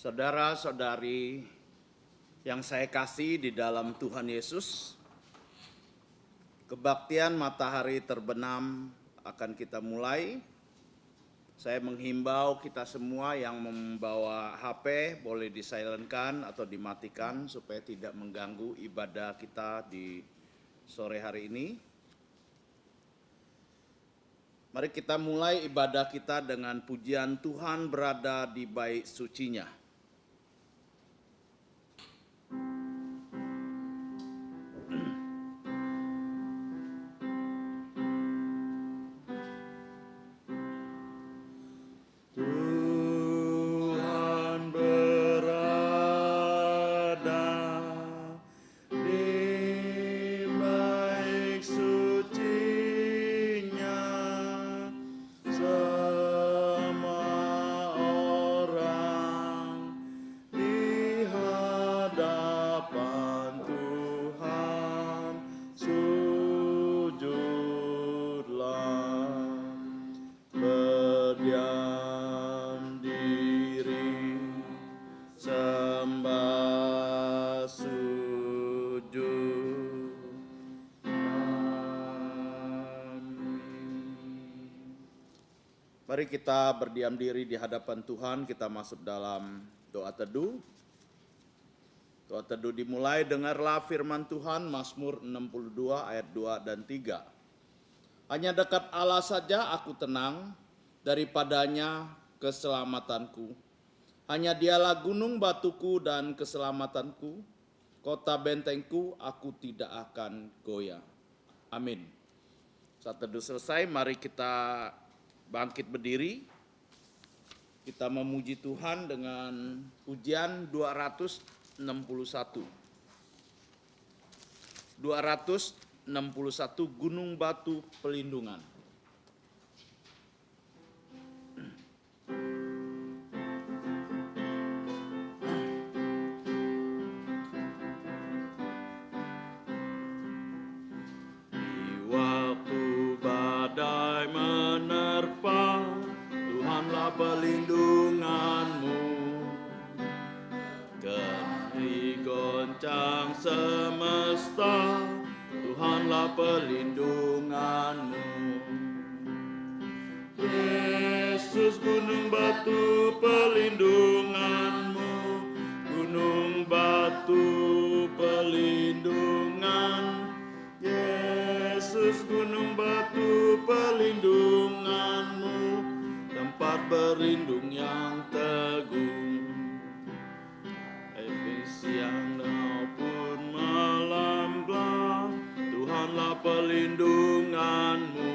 Saudara-saudari yang saya kasih di dalam Tuhan Yesus, kebaktian matahari terbenam akan kita mulai. Saya menghimbau kita semua yang membawa HP boleh disilentkan atau dimatikan supaya tidak mengganggu ibadah kita di sore hari ini. Mari kita mulai ibadah kita dengan pujian Tuhan berada di bait sucinya. Mari kita berdiam diri di hadapan Tuhan, kita masuk dalam doa teduh. Doa teduh dimulai, dengarlah firman Tuhan, Mazmur 62 ayat 2 dan 3. Hanya dekat Allah saja aku tenang, daripadanya keselamatanku. Hanya dialah gunung batuku dan keselamatanku, kota bentengku, aku tidak akan goyah. Amin. Saat teduh selesai, mari kita bangkit berdiri, kita memuji Tuhan dengan pujian 261. 261 Gunung Batu Pelindungan. Pelindunganmu, demi goncang semesta, Tuhanlah pelindunganmu. Yesus gunung batu pelindunganmu, gunung batu pelindungan. Yesus gunung batu pelindunganmu, tempat berlindung yang teguh. Baik siang maupun malam gelap, Tuhanlah pelindunganmu.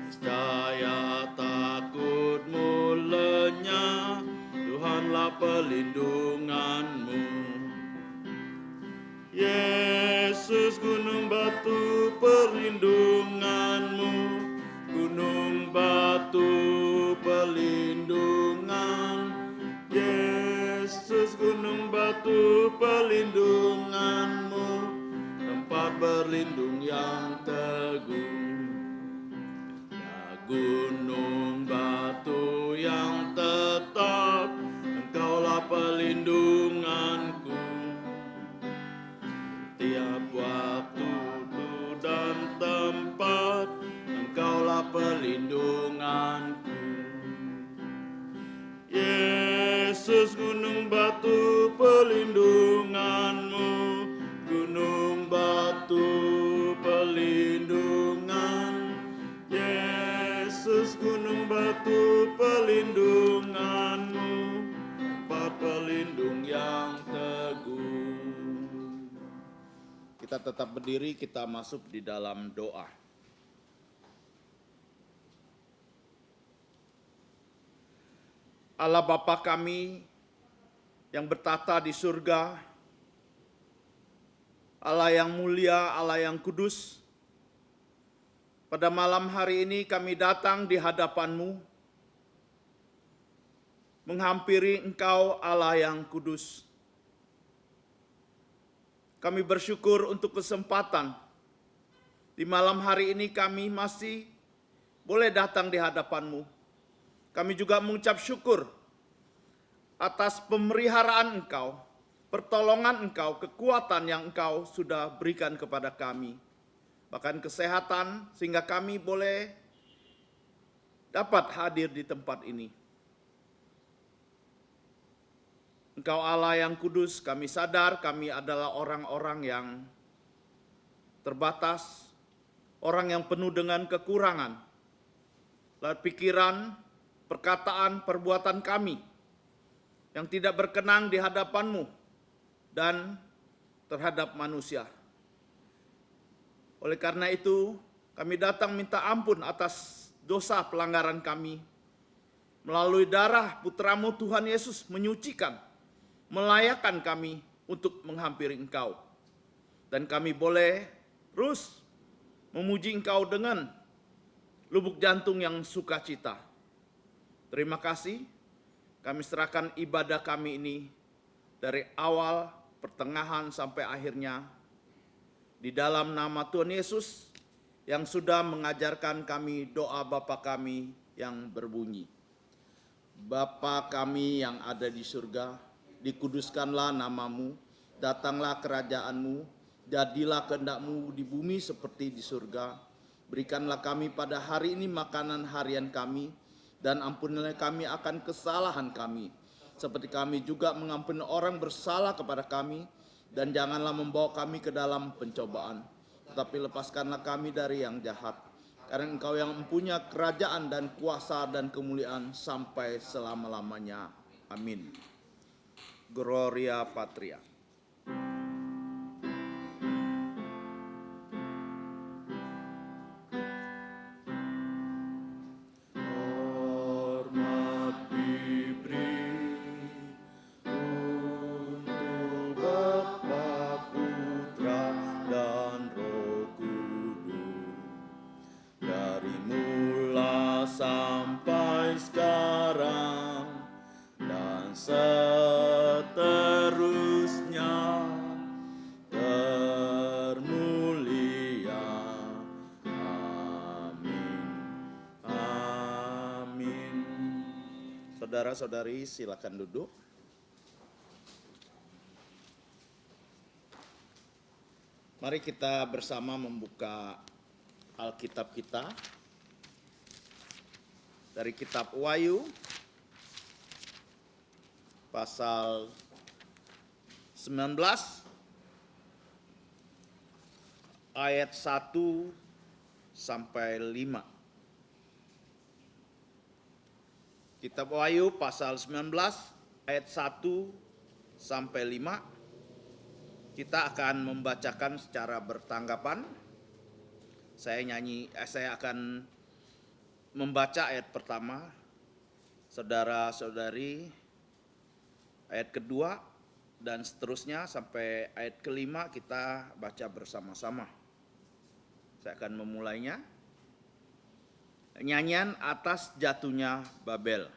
Niscaya takutmu lenyap, Tuhanlah pelindunganmu. Yesus gunung batu perlindunganmu, gunung batu pelindungan. Yesus gunung batu pelindunganmu, tempat berlindung yang teguh. Ya gunung batu yang tetap, Engkaulah pelindunganku. Tiap waktu dan tempat, Engkaulah pelindunganku. Yesus gunung batu pelindunganmu, gunung batu pelindungan. Yesus gunung batu pelindunganmu, tempat pelindung yang teguh. Kita tetap berdiri, kita masuk di dalam doa. Allah Bapa kami yang bertata di surga, Allah yang mulia, Allah yang kudus, pada malam hari ini kami datang di hadapan-Mu, menghampiri Engkau Allah yang kudus. Kami bersyukur untuk kesempatan di malam hari ini kami masih boleh datang di hadapan-Mu. Kami juga mengucap syukur atas pemeliharaan Engkau, pertolongan Engkau, kekuatan yang Engkau sudah berikan kepada kami. Bahkan kesehatan sehingga kami boleh dapat hadir di tempat ini. Engkau Allah yang kudus, kami sadar kami adalah orang-orang yang terbatas, orang yang penuh dengan kekurangan, lewat pikiran, perkataan, perbuatan kami yang tidak berkenan di hadapan-Mu dan terhadap manusia. Oleh karena itu, kami datang minta ampun atas dosa pelanggaran kami. Melalui darah Putra-Mu Tuhan Yesus menyucikan, melayakkan kami untuk menghampiri Engkau. Dan kami boleh terus memuji Engkau dengan lubuk jantung yang sukacita. Terima kasih, kami serahkan ibadah kami ini dari awal, pertengahan, sampai akhirnya di dalam nama Tuhan Yesus yang sudah mengajarkan kami doa Bapa kami yang berbunyi. Bapa kami yang ada di surga, dikuduskanlah namamu, datanglah kerajaan-Mu, jadilah kehendak-Mu di bumi seperti di surga. Berikanlah kami pada hari ini makanan harian kami, dan ampunilah kami akan kesalahan kami, seperti kami juga mengampuni orang bersalah kepada kami, dan janganlah membawa kami ke dalam pencobaan, tetapi lepaskanlah kami dari yang jahat. Karena Engkau yang mempunyai kerajaan dan kuasa dan kemuliaan sampai selama-lamanya. Amin. Gloria Patria. Sampai sekarang dan seterusnya, termulia. Amin. Amin. Saudara-saudari, silakan duduk. Mari kita bersama membuka Alkitab kita dari kitab Wahyu pasal 19 ayat 1 sampai 5. Kitab Wahyu pasal 19 ayat 1 sampai 5. Kita akan membacakan secara bertanggapan. Saya akan membaca ayat pertama, saudara-saudari ayat kedua, dan seterusnya sampai ayat kelima kita baca bersama-sama. Saya akan memulainya. Nyanyian atas jatuhnya Babel.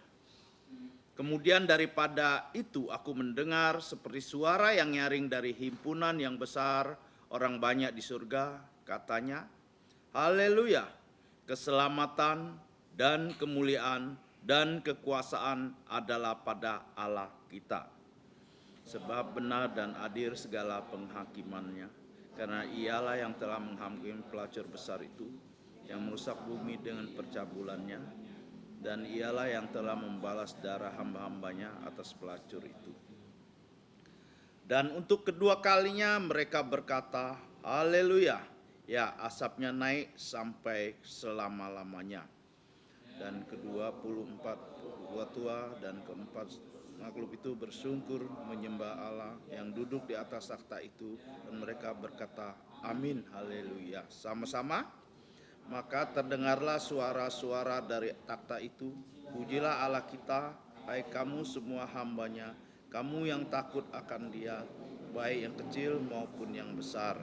Kemudian daripada itu aku mendengar seperti suara yang nyaring dari himpunan yang besar orang banyak di surga, katanya, haleluya, keselamatan dan kemuliaan dan kekuasaan adalah pada Allah kita. Sebab benar dan adil segala penghakimannya, karena ialah yang telah menghakimi pelacur besar itu, yang merusak bumi dengan percabulannya, dan ialah yang telah membalas darah hamba-hambanya atas pelacur itu. Dan untuk kedua kalinya mereka berkata, haleluya, ya asapnya naik sampai selama-lamanya. Dan ke-24 tua dan keempat makhluk itu bersungkur menyembah Allah yang duduk di atas takhta itu, dan mereka berkata, amin, haleluya. Sama-sama, maka terdengarlah suara-suara dari takhta itu, pujilah Allah kita, hai kamu semua hambanya, kamu yang takut akan Dia, baik yang kecil maupun yang besar.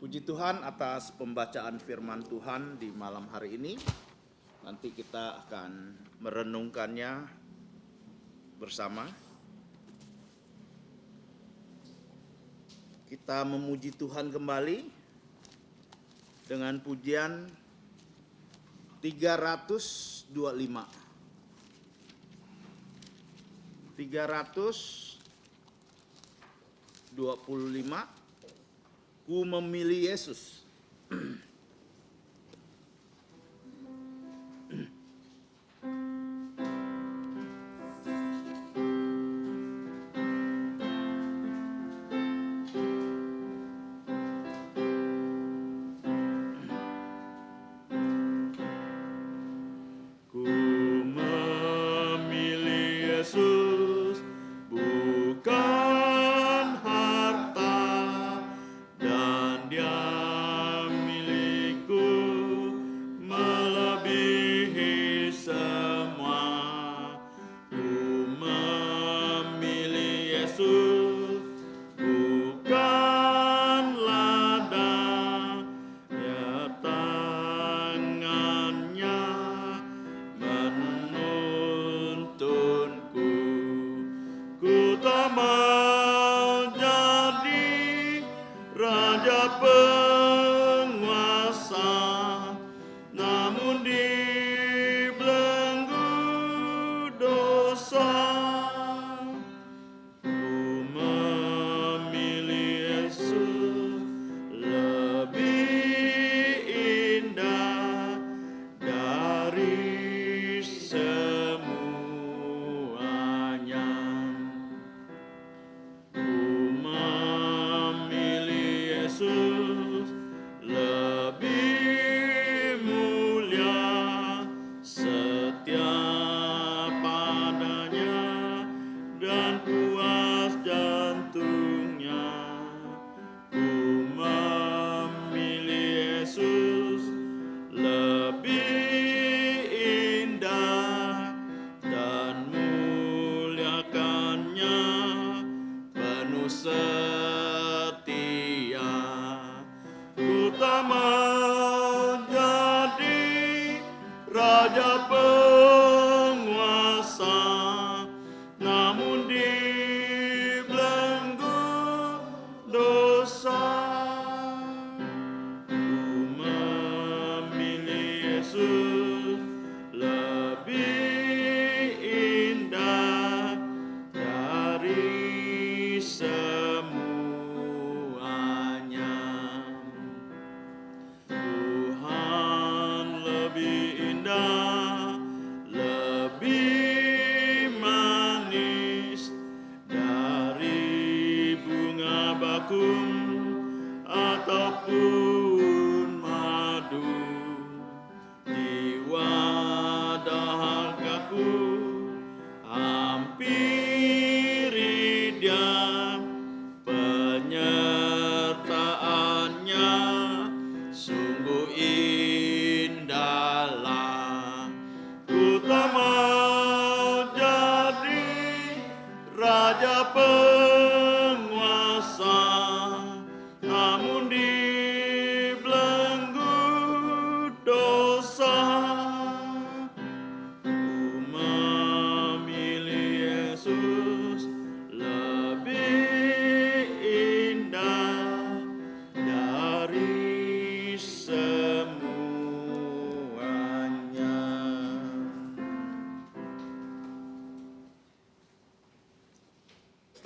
Puji Tuhan atas pembacaan firman Tuhan di malam hari ini. Nanti kita akan merenungkannya bersama. Kita memuji Tuhan kembali dengan pujian 325. 325, ku memilih Yesus.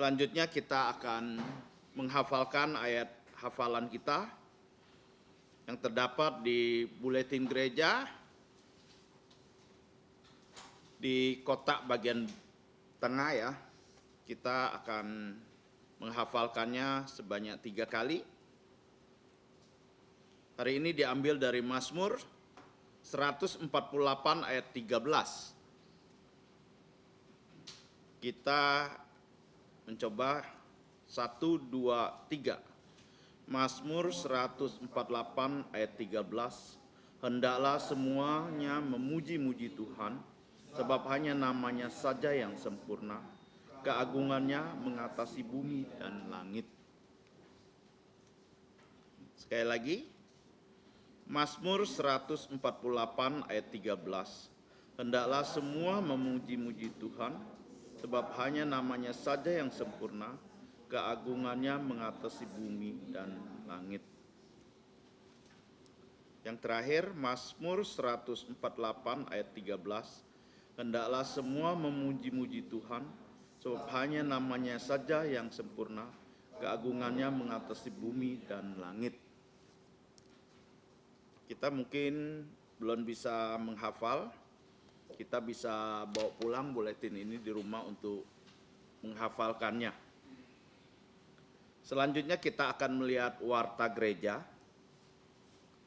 Selanjutnya kita akan menghafalkan ayat hafalan kita yang terdapat di buletin gereja di kotak bagian tengah ya. Kita akan menghafalkannya sebanyak 3 kali. Hari ini diambil dari Mazmur 148 ayat 13. Kita mencoba 1, 2, 3. Mazmur 148 ayat 13. Hendaklah semuanya memuji-muji Tuhan, sebab hanya namanya saja yang sempurna. Keagungannya mengatasi bumi dan langit. Sekali lagi, Mazmur 148 ayat 13. Hendaklah semua memuji-muji Tuhan, sebab hanya namanya saja yang sempurna, keagungannya mengatasi bumi dan langit. Yang terakhir, Mazmur 148 ayat 13. Hendaklah semua memuji-muji Tuhan, Sebab hanya namanya saja yang sempurna, keagungannya mengatasi bumi dan langit. Kita mungkin belum bisa menghafal, kita bisa bawa pulang buletin ini di rumah untuk menghafalkannya. Selanjutnya kita akan melihat warta gereja.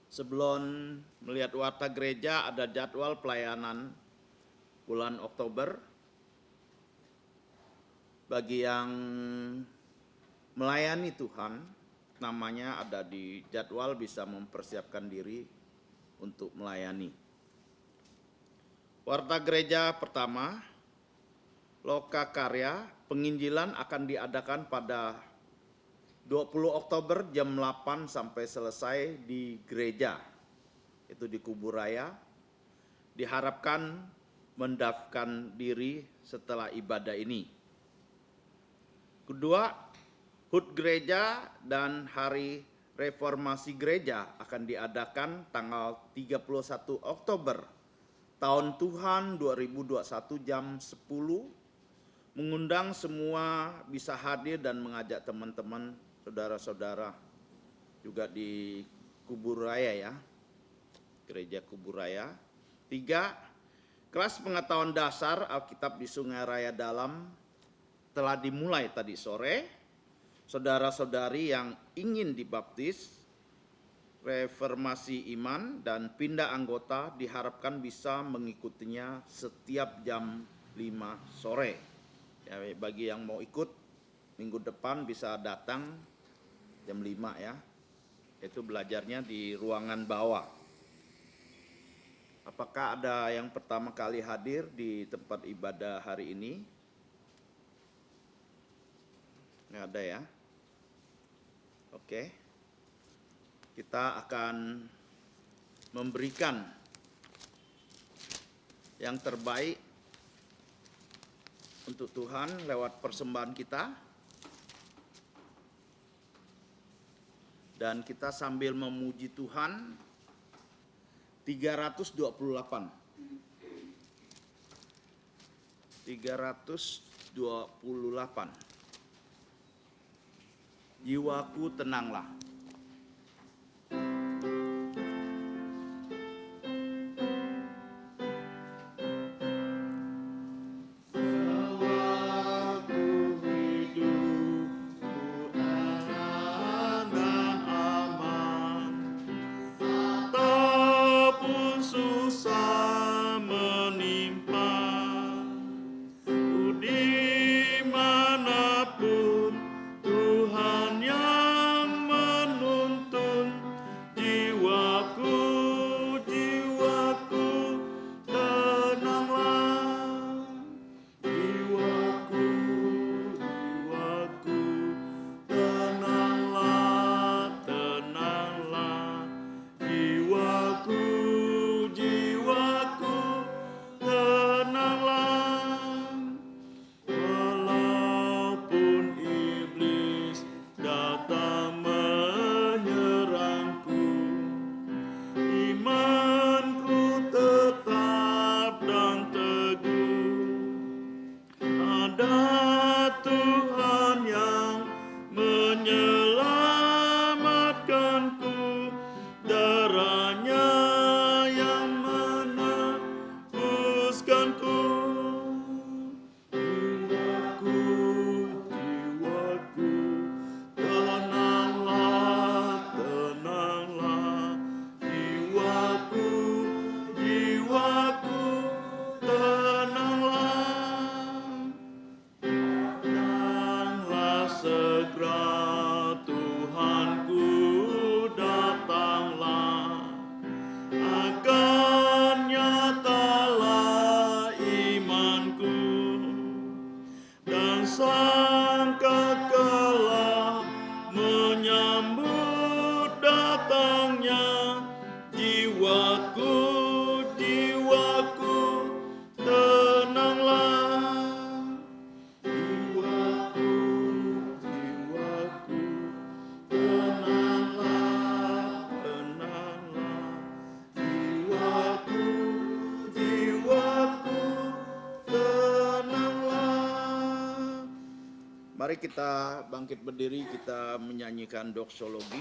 Sebelum melihat warta gereja, ada jadwal pelayanan bulan Oktober. Bagi yang melayani Tuhan, namanya ada di jadwal, bisa mempersiapkan diri untuk melayani. Warta gereja pertama, Loka Karya, penginjilan akan diadakan pada 20 Oktober jam 8 sampai selesai di gereja, itu di Kuburaya. Diharapkan mendaftarkan diri setelah ibadah ini. Kedua, HUT gereja dan hari reformasi gereja akan diadakan tanggal 31 Oktober tahun Tuhan 2021 jam 10. Mengundang semua bisa hadir dan mengajak teman-teman, saudara-saudara juga di Kuburaya ya, gereja Kuburaya. 3, kelas pengetahuan dasar Alkitab di Sungai Raya Dalam telah dimulai tadi sore. Saudara-saudari yang ingin dibaptis, reformasi iman, dan pindah anggota diharapkan bisa mengikutinya setiap jam 5 sore. Ya, bagi yang mau ikut minggu depan bisa datang jam 5 ya. Itu belajarnya di ruangan bawah. Apakah ada yang pertama kali hadir di tempat ibadah hari ini? Nggak ada ya. Oke. Kita akan memberikan yang terbaik untuk Tuhan lewat persembahan kita. Dan kita sambil memuji Tuhan 328. 328. Jiwaku tenanglah. Mari kita bangkit berdiri, kita menyanyikan doksologi.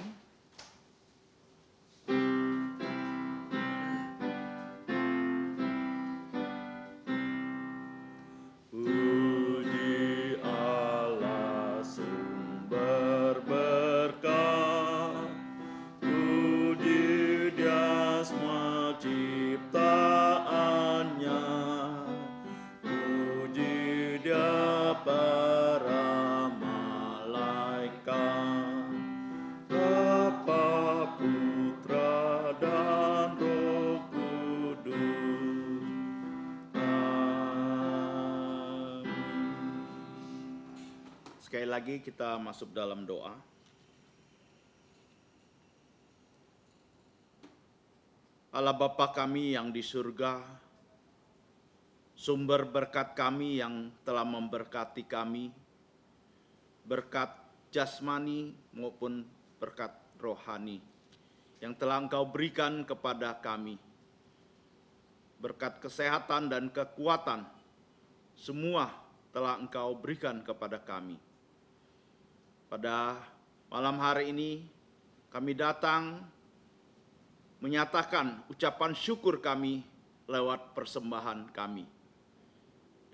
Puji Allah sumber berkah, puji Dia semua ciptaannya, puji Dia para malaikat, Bapa, Putra, dan Roh Kudus. Amin. Sekali lagi kita masuk dalam doa. Allah Bapa kami yang di surga, sumber berkat kami yang telah memberkati kami, berkat jasmani maupun berkat rohani yang telah Engkau berikan kepada kami, berkat kesehatan dan kekuatan, semua telah Engkau berikan kepada kami. Pada malam hari ini kami datang menyatakan ucapan syukur kami lewat persembahan kami.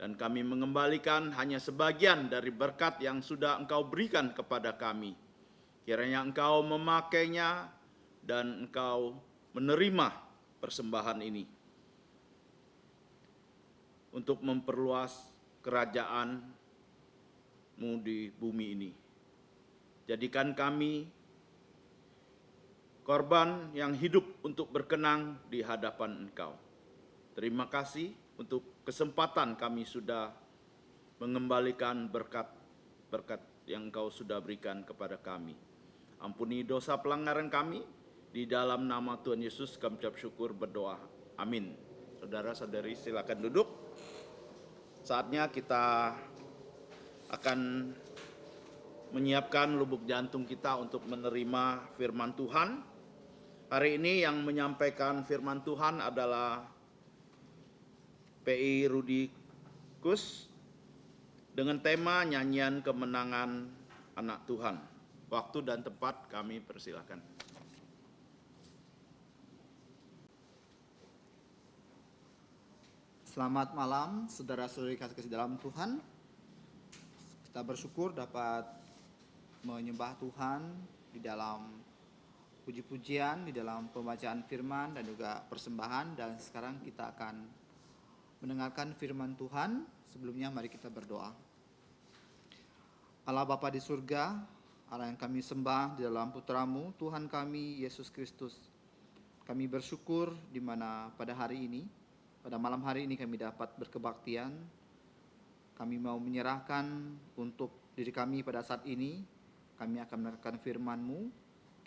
Dan kami mengembalikan hanya sebagian dari berkat yang sudah Engkau berikan kepada kami. Kiranya Engkau memakainya dan Engkau menerima persembahan ini untuk memperluas kerajaan-Mu di bumi ini. Jadikan kami korban yang hidup untuk berkenang di hadapan Engkau. Terima kasih untuk kesempatan kami sudah mengembalikan berkat-berkat yang Engkau sudah berikan kepada kami. Ampuni dosa pelanggaran kami, di dalam nama Tuhan Yesus kami ucap syukur berdoa. Amin. Saudara-saudari silakan duduk. Saatnya kita akan menyiapkan lubuk jantung kita untuk menerima firman Tuhan. Hari ini yang menyampaikan firman Tuhan adalah PI Rudi Kus dengan tema nyanyian kemenangan anak Tuhan. Waktu dan tempat kami persilakan. Selamat malam, saudara-saudari kasih dalam Tuhan. Kita bersyukur dapat menyembah Tuhan di dalam puji-pujian, di dalam pembacaan firman dan juga persembahan. Dan sekarang kita akan mendengarkan firman Tuhan. Sebelumnya mari kita berdoa. Allah Bapa di surga, Allah yang kami sembah di dalam Putra-Mu, Tuhan kami Yesus Kristus. Kami bersyukur di mana pada hari ini, pada malam hari ini kami dapat berkebaktian. Kami mau menyerahkan untuk diri kami pada saat ini. Kami akan mendengarkan firman-Mu.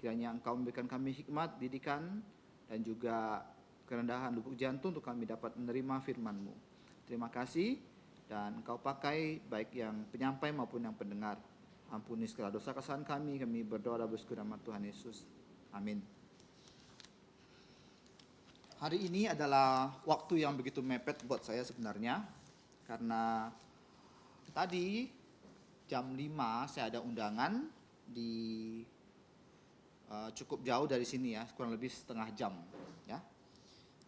Kiranya Engkau memberikan kami hikmat, didikan, dan juga kerendahan lubuk jantung untuk kami dapat menerima firman-Mu. Terima kasih, dan Engkau pakai baik yang penyampai maupun yang pendengar. Ampuni segala dosa kesalahan kami berdoa dan bersyukur nama Tuhan Yesus. Amin. Hari ini adalah waktu yang begitu mepet buat saya sebenarnya, karena tadi jam 5 saya ada undangan di cukup jauh dari sini ya, kurang lebih setengah jam ya.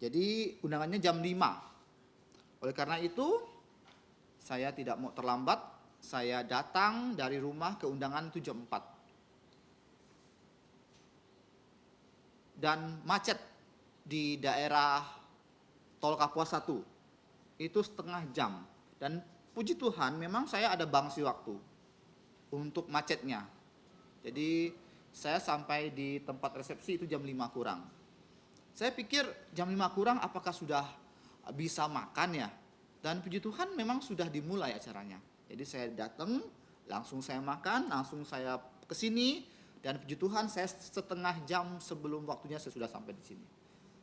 Jadi undangannya jam 5. Oleh karena itu saya tidak mau terlambat. Saya datang dari rumah ke undangan itu jam 4. Dan macet di daerah Tol Kapuas 1 itu setengah jam. Dan puji Tuhan memang saya ada bangsi waktu untuk macetnya. Jadi saya sampai di tempat resepsi itu jam 5 kurang. Saya pikir jam 5 kurang apakah sudah bisa makan ya. Dan puji Tuhan memang sudah dimulai acaranya. Jadi saya datang, langsung saya makan, langsung saya ke sini, dan puji Tuhan saya setengah jam sebelum waktunya saya sudah sampai di sini.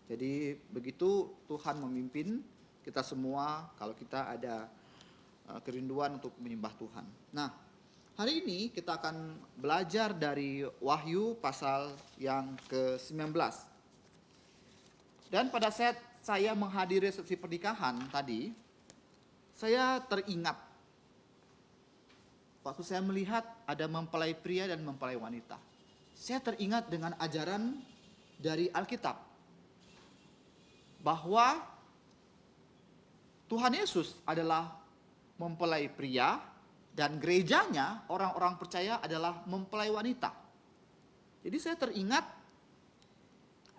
Jadi begitu Tuhan memimpin kita semua kalau kita ada kerinduan untuk menyembah Tuhan. Nah, hari ini kita akan belajar dari Wahyu pasal yang ke-19. Dan pada saat saya menghadiri resepsi pernikahan tadi, saya teringat waktu saya melihat ada mempelai pria dan mempelai wanita, saya teringat dengan ajaran dari Alkitab bahwa Tuhan Yesus adalah mempelai pria dan gerejanya orang-orang percaya adalah mempelai wanita. Jadi saya teringat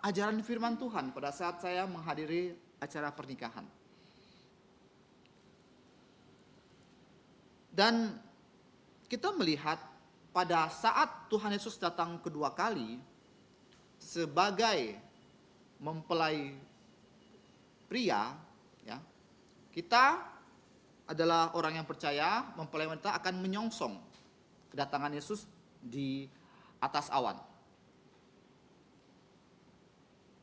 ajaran firman Tuhan pada saat saya menghadiri acara pernikahan. Dan kita melihat pada saat Tuhan Yesus datang kedua kali sebagai mempelai pria, ya, kita adalah orang yang percaya, mempelai wanita akan menyongsong kedatangan Yesus di atas awan.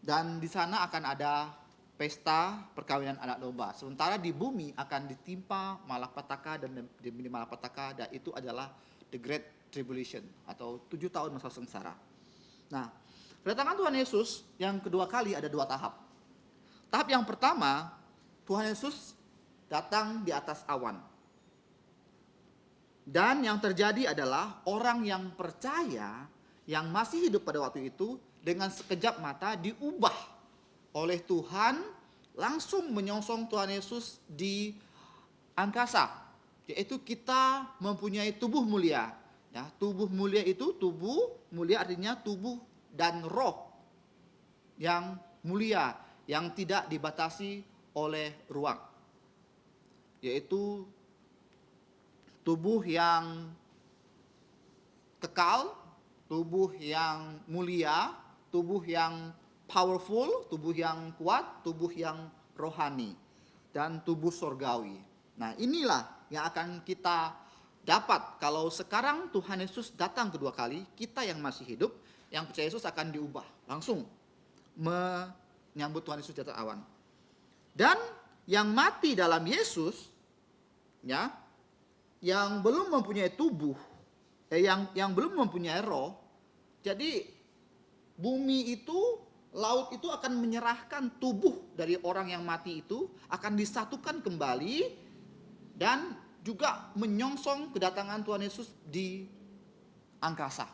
Dan di sana akan ada pesta perkawinan anak domba. Sementara di bumi akan ditimpa malapetaka, dan di malapetaka, dan itu adalah the Great Tribulation atau 7 tahun masa sengsara. Nah, kedatangan Tuhan Yesus yang kedua kali ada 2 tahap. Tahap yang pertama, Tuhan Yesus datang di atas awan. Dan yang terjadi adalah orang yang percaya, yang masih hidup pada waktu itu, dengan sekejap mata diubah oleh Tuhan, langsung menyongsong Tuhan Yesus di angkasa. Yaitu kita mempunyai tubuh mulia. Ya, tubuh mulia itu, tubuh mulia artinya tubuh dan roh yang mulia, yang tidak dibatasi oleh ruang. Yaitu tubuh yang kekal, tubuh yang mulia, tubuh yang powerful, tubuh yang kuat, tubuh yang rohani, dan tubuh sorgawi. Nah, inilah yang akan kita dapat kalau sekarang Tuhan Yesus datang kedua kali. Kita yang masih hidup, yang percaya Yesus akan diubah, langsung menyambut Tuhan Yesus di atas awan. Dan yang mati dalam Yesus, ya, yang belum mempunyai tubuh, yang belum mempunyai roh, jadi bumi itu, laut itu akan menyerahkan tubuh dari orang yang mati itu, akan disatukan kembali dan juga menyongsong kedatangan Tuhan Yesus di angkasa.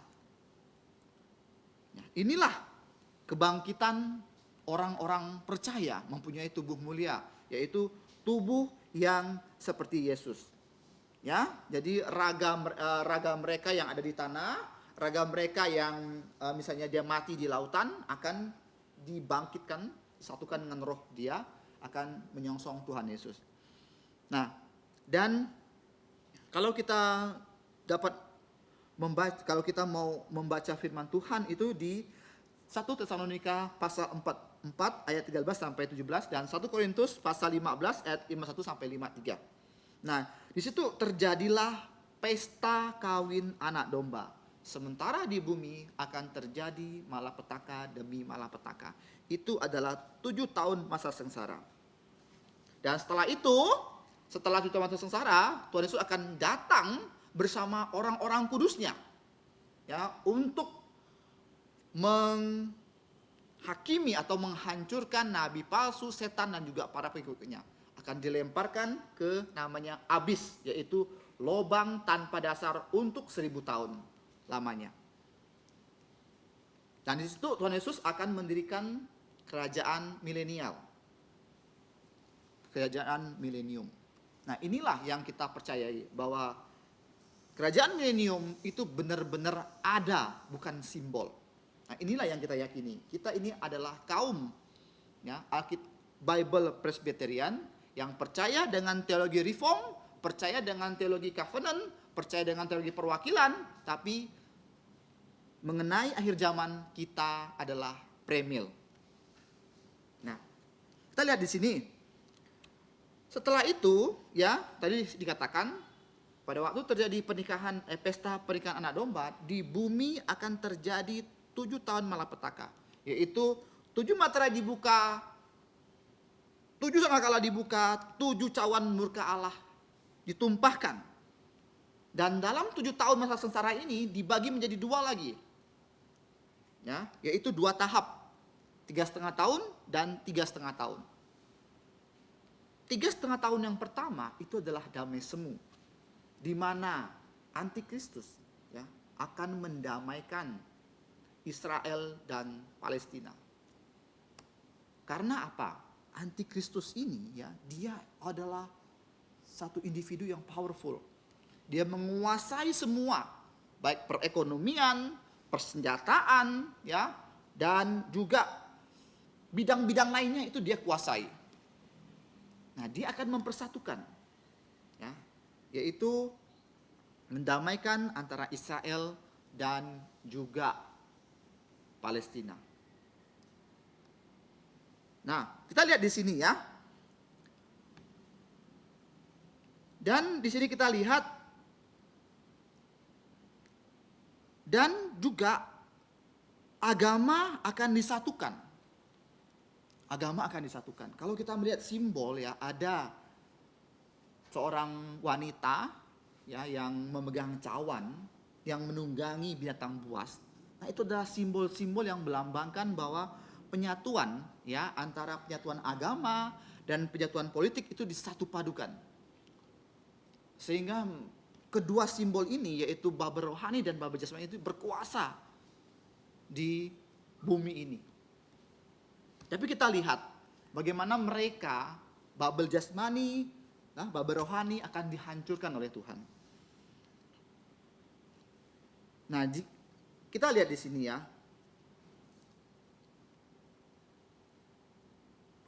Nah, inilah kebangkitan orang-orang percaya mempunyai tubuh mulia, yaitu tubuh yang seperti Yesus. Ya, jadi raga mereka yang ada di tanah, raga mereka yang misalnya dia mati di lautan akan dibangkitkan, disatukan dengan roh dia, akan menyongsong Tuhan Yesus. Nah, dan kalau kita dapat membaca, kalau kita mau membaca firman Tuhan itu di 1 Tesalonika pasal 4 ayat 13 sampai 17 dan 1 Korintus pasal 15 ayat 51 sampai 53. Nah, di situ terjadilah pesta kawin anak domba. Sementara di bumi akan terjadi malapetaka demi malapetaka. Itu adalah 7 tahun masa sengsara. Dan setelah itu, setelah 7 tahun masa sengsara, Tuhan Yesus akan datang bersama orang-orang kudusnya, ya, untuk menghakimi atau menghancurkan nabi palsu, setan, dan juga para pengikutnya. Akan dilemparkan ke namanya abis, yaitu lobang tanpa dasar untuk 1000 tahun lamanya. Dan di situ Tuhan Yesus akan mendirikan kerajaan milenial. Kerajaan milenium. Nah, inilah yang kita percayai, bahwa kerajaan milenium itu benar-benar ada, bukan simbol. Nah, inilah yang kita yakini. Kita ini adalah kaum, ya, Bible Presbyterian yang percaya dengan teologi reform, percaya dengan teologi covenant, percaya dengan teologi perwakilan, tapi mengenai akhir zaman kita adalah premil. Nah, kita lihat di sini. Setelah itu, ya, tadi dikatakan pada waktu terjadi pernikahan, pesta pernikahan anak domba, di bumi akan terjadi 7 tahun malapetaka, yaitu 7 materai dibuka, 7 sangkakala dibuka, 7 cawan murka Allah ditumpahkan. Dan dalam 7 tahun masa sengsara ini dibagi menjadi 2 lagi. Ya, yaitu 2 tahap. 3,5 tahun dan 3,5 tahun. 3,5 tahun yang pertama itu adalah damai semu. Di mana antikristus ya akan mendamaikan Israel dan Palestina. Karena apa? Antikristus ini ya, dia adalah satu individu yang powerful. Dia menguasai semua, baik perekonomian, persenjataan ya, dan juga bidang-bidang lainnya itu dia kuasai. Nah, dia akan mempersatukan ya, yaitu mendamaikan antara Israel dan juga Palestina. Nah, kita lihat di sini ya. Dan di sini kita lihat dan juga agama akan disatukan. Agama akan disatukan. Kalau kita melihat simbol ya, ada seorang wanita ya yang memegang cawan, yang menunggangi binatang buas. Nah, itu adalah simbol-simbol yang melambangkan bahwa penyatuan ya antara penyatuan agama dan penyatuan politik itu disatu padukan. Sehingga kedua simbol ini yaitu Babel rohani dan Babel jasmani itu berkuasa di bumi ini. Tapi kita lihat bagaimana mereka Babel jasmani, Babel rohani akan dihancurkan oleh Tuhan. Nah, kita lihat di sini ya.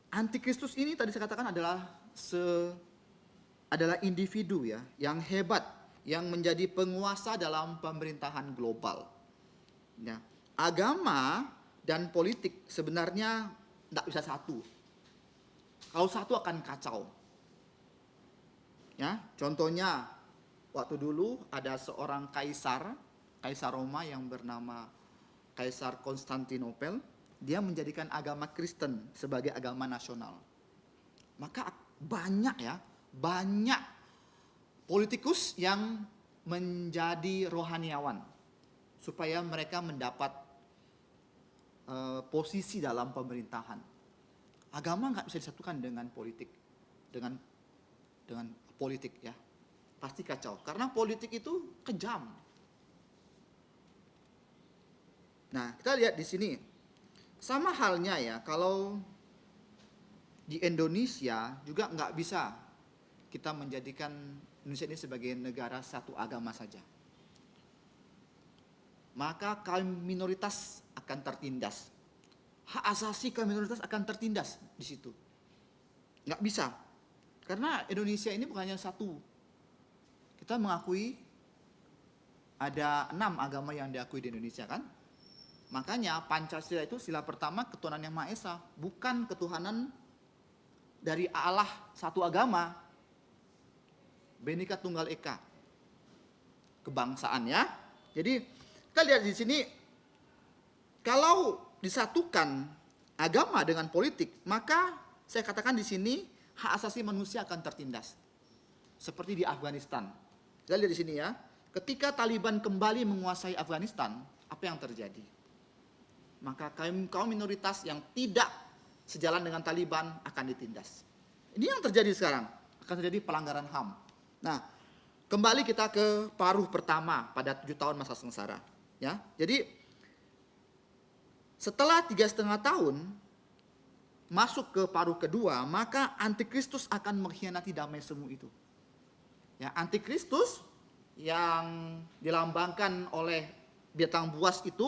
Antikristus ini tadi saya katakan adalah individu ya yang hebat, yang menjadi penguasa dalam pemerintahan global. Ya, agama dan politik sebenarnya tidak bisa satu. Kalau satu akan kacau. Ya, contohnya waktu dulu ada seorang kaisar Roma yang bernama Kaisar Konstantinopel. Dia menjadikan agama Kristen sebagai agama nasional. Maka banyak politikus yang menjadi rohaniawan supaya mereka mendapat posisi dalam pemerintahan. Agama nggak bisa disatukan dengan politik, dengan politik ya, pasti kacau. Karena politik itu kejam. Nah, kita lihat di sini. Sama halnya ya, kalau di Indonesia juga nggak bisa kita menjadikan Indonesia ini sebagai negara satu agama saja. Maka kaum minoritas akan tertindas. Hak asasi kaum minoritas akan tertindas di situ. Nggak bisa. Karena Indonesia ini bukan hanya satu. Kita mengakui ada 6 agama yang diakui di Indonesia kan. Makanya Pancasila itu sila pertama ketuhanan yang Maha Esa, bukan ketuhanan dari Allah satu agama. Bhinneka Tunggal Ika. Kebangsaan ya. Jadi kita lihat di sini kalau disatukan agama dengan politik, maka saya katakan di sini hak asasi manusia akan tertindas. Seperti di Afghanistan. Kita lihat di sini ya. Ketika Taliban kembali menguasai Afghanistan, apa yang terjadi? Maka kaum minoritas yang tidak sejalan dengan Taliban akan ditindas. Ini yang terjadi sekarang, akan terjadi pelanggaran HAM. Nah, kembali kita ke paruh pertama pada 7 tahun masa sengsara. Ya, jadi setelah 3,5 tahun masuk ke paruh kedua, maka antikristus akan mengkhianati damai semu itu. Ya, antikristus yang dilambangkan oleh binatang buas itu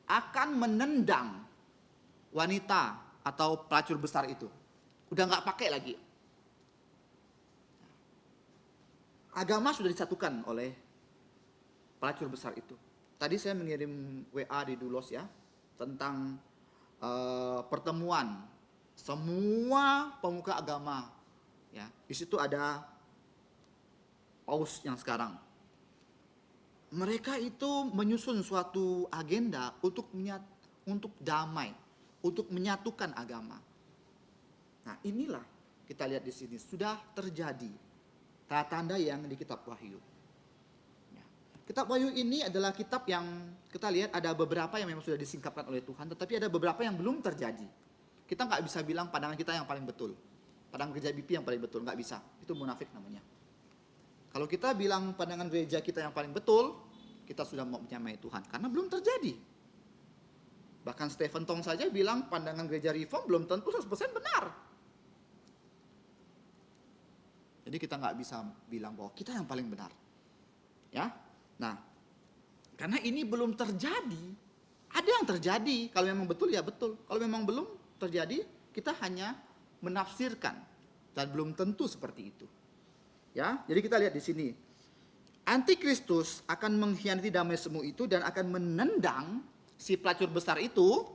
akan menendang wanita atau pelacur besar itu. Udah nggak pakai lagi. Agama sudah disatukan oleh pelacur besar itu. Tadi saya mengirim WA di Dulos ya tentang pertemuan semua pemuka agama. Ya, di situ ada paus yang sekarang. Mereka itu menyusun suatu agenda untuk damai, untuk menyatukan agama. Nah, inilah kita lihat di sini sudah terjadi tanda-tanda yang di kitab Wahyu. Ya. Kitab Wahyu ini adalah kitab yang kita lihat ada beberapa yang memang sudah disingkapkan oleh Tuhan, tetapi ada beberapa yang belum terjadi. Kita nggak bisa bilang pandangan kita yang paling betul, pandangan kerja BP yang paling betul, nggak bisa. Itu munafik namanya. Kalau kita bilang pandangan gereja kita yang paling betul, kita sudah mau menyamai Tuhan. Karena belum terjadi. Bahkan Stephen Tong saja bilang pandangan gereja reform belum tentu 100% benar. Jadi kita nggak bisa bilang bahwa kita yang paling benar. Ya, nah, karena ini belum terjadi. Ada yang terjadi. Kalau memang betul ya betul. Kalau memang belum terjadi, kita hanya menafsirkan dan belum tentu seperti itu. Ya, jadi kita lihat di sini. Antikristus akan mengkhianati damai semu itu dan akan menendang si pelacur besar itu,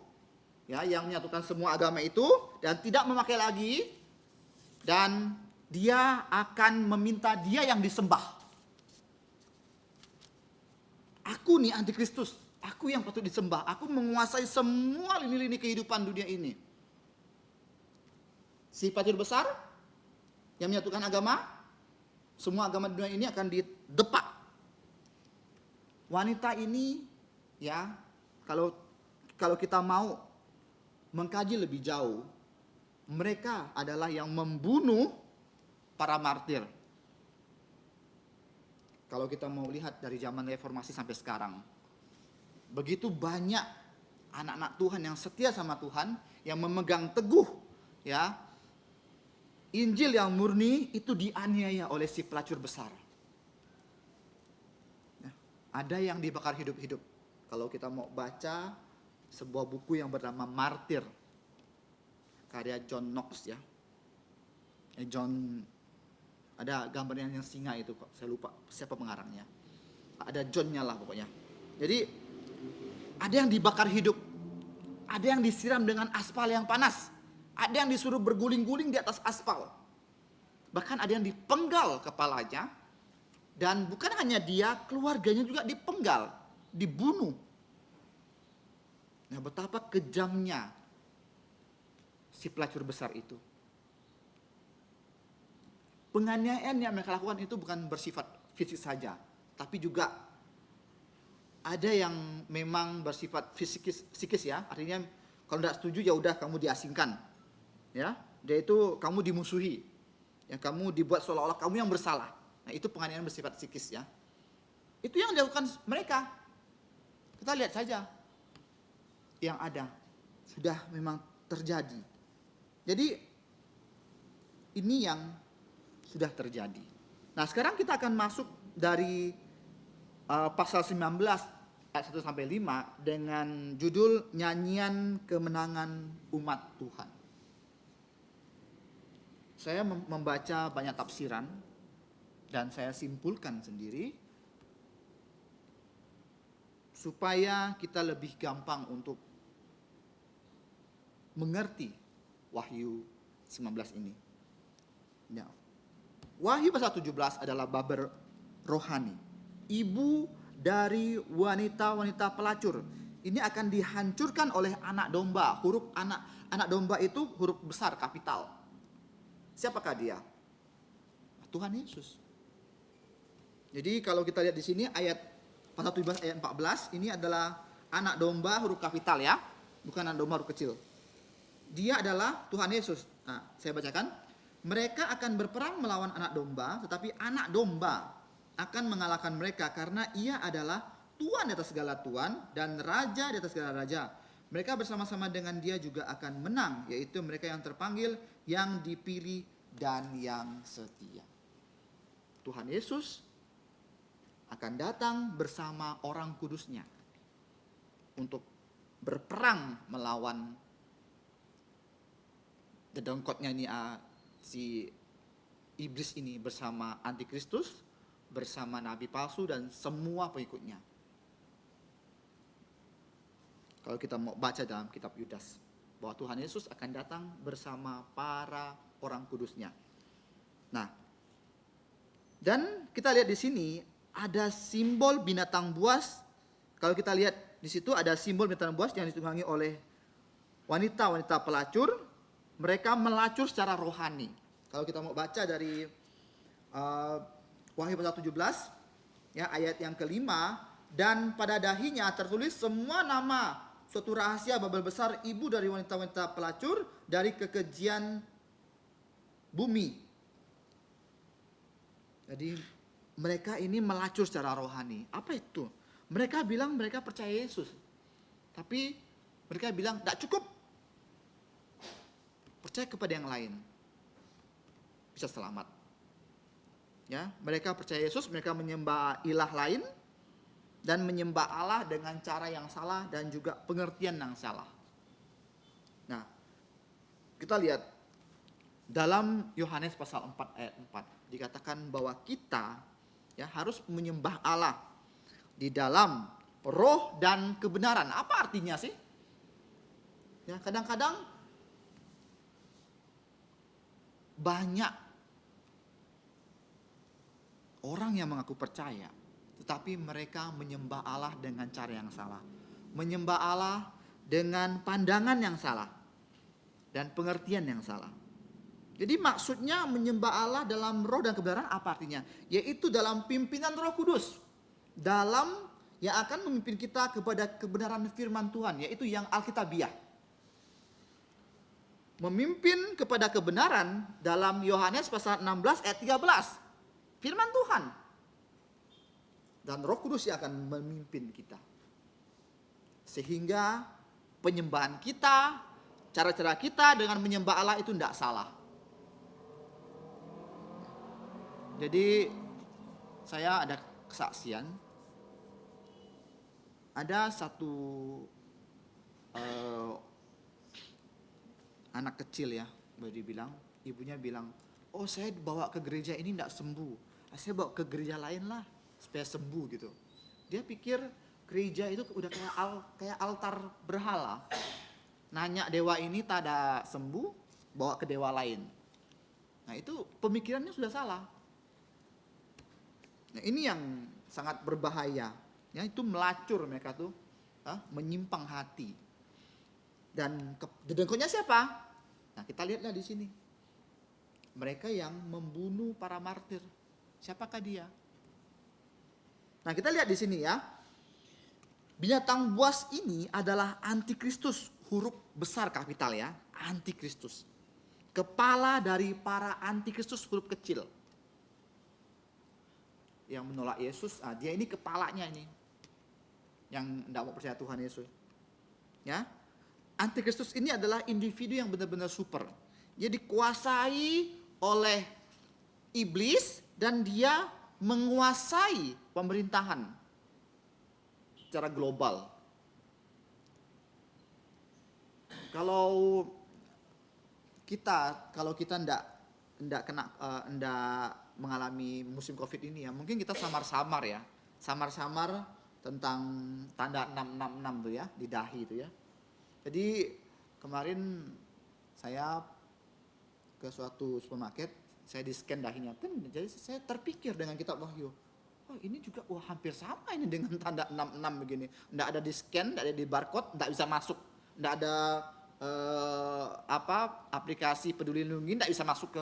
ya, yang menyatukan semua agama itu dan tidak memakai lagi, dan dia akan meminta dia yang disembah. Aku nih antikristus, aku yang patut disembah, aku menguasai semua lini-lini kehidupan dunia ini. Si pelacur besar yang menyatukan agama, semua agama dunia ini akan didepak. Wanita ini, ya, kalau kita mau mengkaji lebih jauh, mereka adalah yang membunuh para martir. Kalau kita mau lihat dari zaman reformasi sampai sekarang, begitu banyak anak-anak Tuhan yang setia sama Tuhan, yang memegang teguh, ya, Injil yang murni, itu dianiaya oleh si pelacur besar. Ya, ada yang dibakar hidup-hidup. Kalau kita mau baca sebuah buku yang bernama Martir, karya John Knox, ya. Ada gambarnya yang singa itu kok, saya lupa siapa pengarangnya. Ada Johnnya lah pokoknya. Jadi ada yang dibakar hidup, ada yang disiram dengan aspal yang panas, ada yang disuruh berguling-guling di atas aspal. Bahkan ada yang dipenggal kepalanya. Dan bukan hanya dia, keluarganya juga dipenggal, dibunuh. Nah, betapa kejamnya si pelacur besar itu. Penganiayaan yang mereka lakukan itu bukan bersifat fisik saja, tapi juga ada yang memang bersifat psikis, ya. Artinya kalau tidak setuju ya udah kamu diasingkan. Ya, dia itu kamu dimusuhi. Yang kamu dibuat seolah-olah kamu yang bersalah. Nah, itu penganiayaan bersifat psikis, ya. Itu yang dilakukan mereka. Kita lihat saja yang ada. Sudah memang terjadi. Jadi ini yang sudah terjadi. Nah, sekarang kita akan masuk dari pasal 19 ayat 1 sampai 5 dengan judul Nyanyian Kemenangan Umat Tuhan. Saya membaca banyak tafsiran dan saya simpulkan sendiri supaya kita lebih gampang untuk mengerti Wahyu 19 ini. Ya. Wahyu pasal 17 adalah bab rohani. Ibu dari wanita-wanita pelacur. Ini akan dihancurkan oleh anak domba. Huruf anak domba itu huruf besar, kapital. Siapakah dia? Tuhan Yesus. Jadi kalau kita lihat di sini ayat pasal 17 ayat 14, ini adalah anak domba huruf kapital, ya. Bukan anak domba huruf kecil. Dia adalah Tuhan Yesus. Nah, saya bacakan. Mereka akan berperang melawan anak domba, tetapi anak domba akan mengalahkan mereka karena ia adalah Tuhan di atas segala tuan dan raja di atas segala raja. Mereka bersama-sama dengan dia juga akan menang, yaitu mereka yang terpanggil, yang dipilih, dan yang setia. Tuhan Yesus akan datang bersama orang kudusnya untuk berperang melawan dedongkotnya ini, si iblis ini bersama antikristus, bersama nabi palsu dan semua pengikutnya. Kalau kita mau baca dalam kitab Yudas, bahwa Tuhan Yesus akan datang bersama para orang kudusnya. Nah, dan kita lihat di sini ada simbol binatang buas. Kalau kita lihat di situ ada simbol binatang buas yang ditunggangi oleh wanita-wanita pelacur. Mereka melacur secara rohani. Kalau kita mau baca dari Wahyu pasal 17, ya, ayat yang kelima, dan pada dahinya tertulis semua nama suatu rahasia Babel besar, ibu dari wanita-wanita pelacur dari kekejian bumi. Jadi mereka ini melacur secara rohani. Apa itu? Mereka bilang mereka percaya Yesus. Tapi mereka bilang tidak cukup. Percaya kepada yang lain. Bisa selamat. Ya, mereka percaya Yesus, mereka menyembah ilah lain dan menyembah Allah dengan cara yang salah dan juga pengertian yang salah. Nah, kita lihat dalam Yohanes pasal 4 ayat 4 dikatakan bahwa kita ya harus menyembah Allah di dalam roh dan kebenaran. Apa artinya sih? Ya, kadang-kadang banyak orang yang mengaku percaya, tetapi mereka menyembah Allah dengan cara yang salah. Menyembah Allah dengan pandangan yang salah dan pengertian yang salah. Jadi maksudnya menyembah Allah dalam roh dan kebenaran apa artinya? Yaitu dalam pimpinan Roh Kudus. Dalam yang akan memimpin kita kepada kebenaran firman Tuhan, yaitu yang Alkitabiah. Memimpin kepada kebenaran dalam Yohanes pasal 16 ayat 13. Firman Tuhan. Dan Roh Kudus yang akan memimpin kita. Sehingga penyembahan kita, cara-cara kita dengan menyembah Allah itu tidak salah. Jadi saya ada kesaksian. Ada satu anak kecil ya, boleh dibilang, ibunya bilang, oh saya bawa ke gereja ini tidak sembuh. Saya bawa ke gereja lain lah supaya sembuh gitu. Dia pikir gereja itu udah kayak altar berhala. Nanya dewa ini tak ada sembuh, bawa ke dewa lain. Nah itu pemikirannya sudah salah. Nah ini yang sangat berbahaya. Ya itu melacur mereka tuh, menyimpang hati. Dan dedengkotnya siapa? Nah kita lihatlah di sini. Mereka yang membunuh para martir. Siapakah dia? Nah kita lihat di sini ya. Binatang buas ini adalah antikristus, huruf besar kapital ya, antikristus. Kepala dari para antikristus huruf kecil. Yang menolak Yesus, dia ini kepalanya ini. Yang tidak mau percaya Tuhan Yesus. Ya. Antikristus ini adalah individu yang benar-benar super. Dia dikuasai oleh iblis dan dia menguasai pemerintahan secara global. Kalau kita ndak mengalami musim Covid ini ya, mungkin kita samar-samar ya. Samar-samar tentang tanda 666 tuh ya, di dahi itu ya. Jadi kemarin saya ke suatu supermarket, saya di-scan dahinya. Jadi saya terpikir dengan kitab Wahyu. Oh ini juga hampir sama ini dengan tanda 66 begini. Nggak ada di-scan, nggak ada di barcode, nggak bisa masuk. Nggak ada aplikasi Peduli Lindungi, nggak bisa masuk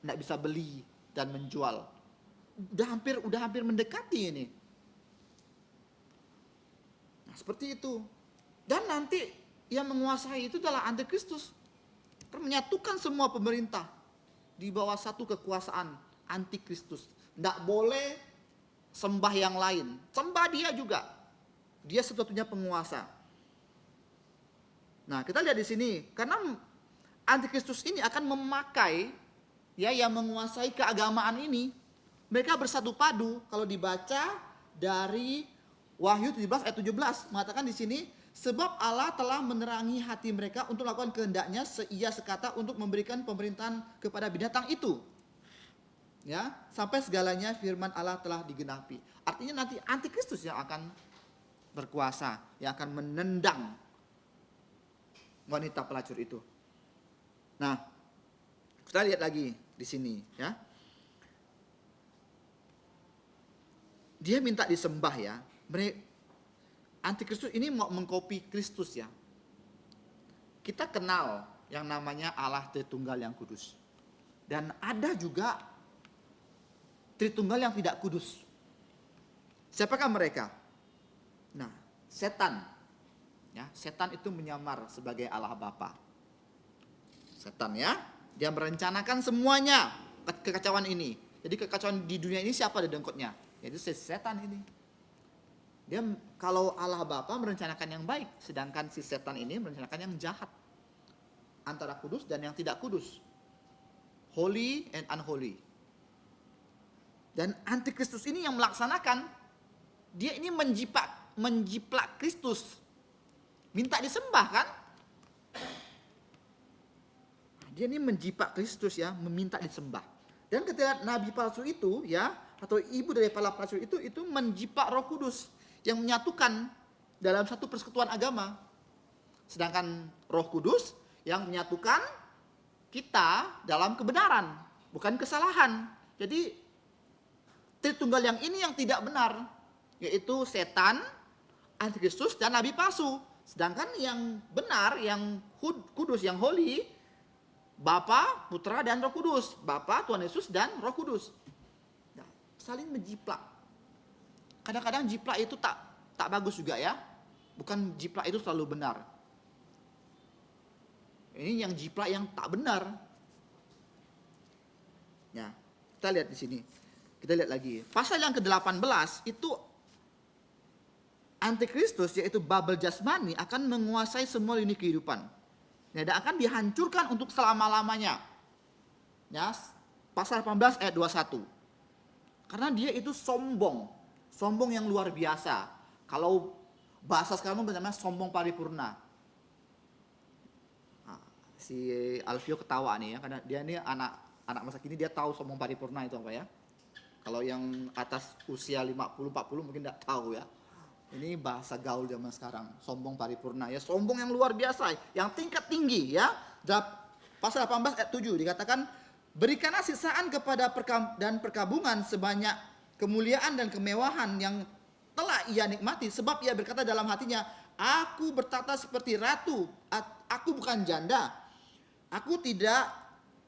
nggak bisa beli dan menjual. Udah hampir mendekati ini. Nah, seperti itu. Dan nanti yang menguasai itu adalah antikristus. Menyatukan semua pemerintah di bawah satu kekuasaan antikristus. Tidak boleh sembah yang lain. Sembah dia juga. Dia satu-satunya penguasa. Nah, kita lihat di sini. Karena antikristus ini akan memakai ya yang menguasai keagamaan ini. Mereka bersatu padu kalau dibaca dari Wahyu 17 ayat 17 mengatakan di sini, sebab Allah telah menerangi hati mereka untuk melakukan kehendaknya seia sekata untuk memberikan pemerintahan kepada binatang itu. Ya, sampai segalanya firman Allah telah digenapi. Artinya nanti antikristus yang akan berkuasa, yang akan menendang wanita pelacur itu. Nah, kita lihat lagi di sini ya. Dia minta disembah ya. Antikristus ini mau mengkopi Kristus ya. Kita kenal yang namanya Allah Tritunggal yang kudus. Dan ada juga Tritunggal yang tidak kudus. Siapakah mereka? Nah, setan. Ya, setan itu menyamar sebagai Allah Bapa. Setan ya, dia merencanakan semuanya kekacauan ini. Jadi kekacauan di dunia ini siapa ada dengkotnya? Yaitu setan ini. Dia kalau Allah Bapa merencanakan yang baik, sedangkan si setan ini merencanakan yang jahat. Antara kudus dan yang tidak kudus. Holy and unholy. Dan antikristus ini yang melaksanakan, dia ini menjiplak Kristus. Minta disembah kan? Dia ini menjiplak Kristus ya, meminta disembah. Dan ketika nabi palsu itu ya, atau ibu dari para palsu itu menjiplak Roh Kudus yang menyatukan dalam satu persekutuan agama. Sedangkan Roh Kudus yang menyatukan kita dalam kebenaran, bukan kesalahan. Jadi Tritunggal yang ini yang tidak benar, yaitu setan, antikristus, dan nabi palsu. Sedangkan yang benar, yang kudus, yang holy, Bapa, Putra, dan Roh Kudus. Bapa, Tuhan Yesus, dan Roh Kudus. Nah, saling menjiplak. Kadang-kadang jiplak itu tak bagus juga ya. Bukan jiplak itu selalu benar. Ini yang jiplak yang tak benar. Ya, kita lihat di sini. Kita lihat lagi. Pasal yang ke-18 itu antikristus, yaitu Babel jasmani, akan menguasai semua lini kehidupan. Ya, dan akan dihancurkan untuk selama-lamanya. Ya, pasal 18 ayat 21. Karena dia itu sombong. Sombong yang luar biasa. Kalau bahasa sekarang namanya sombong paripurna. Nah, si Alfio ketawa nih ya, karena dia ini anak masa kini, dia tahu sombong paripurna itu apa ya. Kalau yang atas usia 50-40 mungkin tidak tahu ya. Ini bahasa gaul zaman sekarang, sombong paripurna ya, sombong yang luar biasa, yang tingkat tinggi ya. Pasal 18 ayat 7 dikatakan, berikanlah sisaan kepada perkabungan sebanyak kemuliaan dan kemewahan yang telah ia nikmati, sebab ia berkata dalam hatinya, aku bertata seperti ratu, aku bukan janda, aku tidak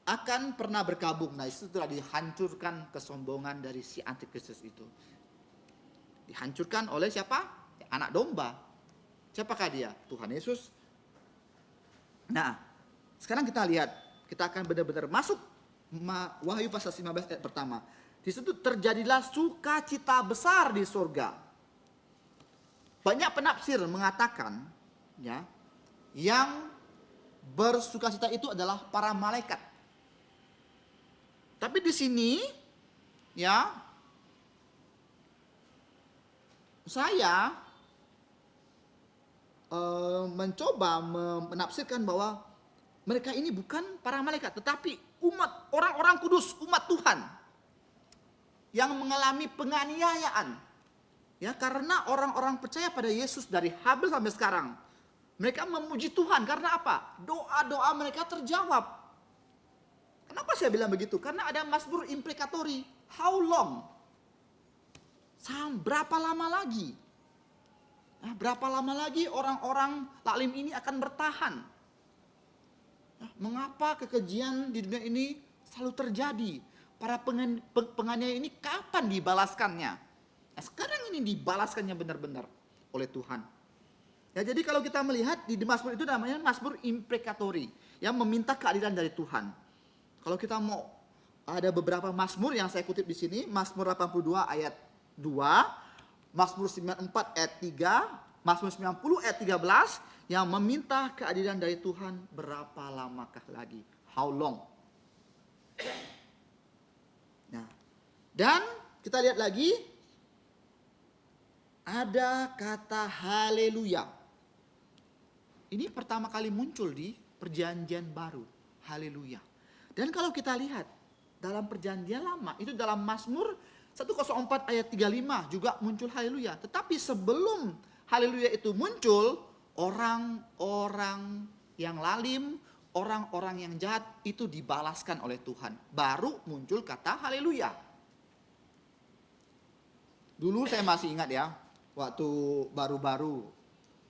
akan pernah berkabung. Nah, itu telah dihancurkan kesombongan dari si antikristus itu. Dihancurkan oleh siapa? Anak domba. Siapakah dia? Tuhan Yesus. Nah, sekarang kita lihat, kita akan benar-benar masuk Wahyu pasal 15 ayat pertama. Di situ terjadilah sukacita besar di surga. Banyak penafsir mengatakan ya, yang bersukacita itu adalah para malaikat. Tapi di sini ya, saya mencoba menafsirkan bahwa mereka ini bukan para malaikat, tetapi umat, orang-orang kudus, umat Tuhan yang mengalami penganiayaan. Ya, karena orang-orang percaya pada Yesus dari Habel sampai sekarang. Mereka memuji Tuhan karena apa? Doa-doa mereka terjawab. Kenapa saya bilang begitu? Karena ada Mazmur implikatori. How long? Berapa lama lagi? Nah, berapa lama lagi orang-orang taklim ini akan bertahan? Nah, mengapa kekejian di dunia ini selalu terjadi? Para penganiaya ini kapan dibalaskannya? Nah, sekarang ini dibalaskannya benar-benar oleh Tuhan. Ya, jadi kalau kita melihat di Mazmur itu namanya Mazmur implikatori, yang meminta keadilan dari Tuhan. Kalau kita mau, ada beberapa Mazmur yang saya kutip di sini, Mazmur 82 ayat 2, Mazmur 94 ayat 3, Mazmur 90 ayat 13 yang meminta keadilan dari Tuhan. Berapa lamakah lagi? How long? Nah, dan kita lihat lagi ada kata haleluya. Ini pertama kali muncul di Perjanjian Baru. Haleluya. Dan kalau kita lihat dalam Perjanjian Lama, itu dalam Mazmur 104 ayat 35 juga muncul haleluya. Tetapi sebelum haleluya itu muncul, orang-orang yang lalim, orang-orang yang jahat itu dibalaskan oleh Tuhan. Baru muncul kata haleluya. Dulu saya masih ingat ya, waktu baru-baru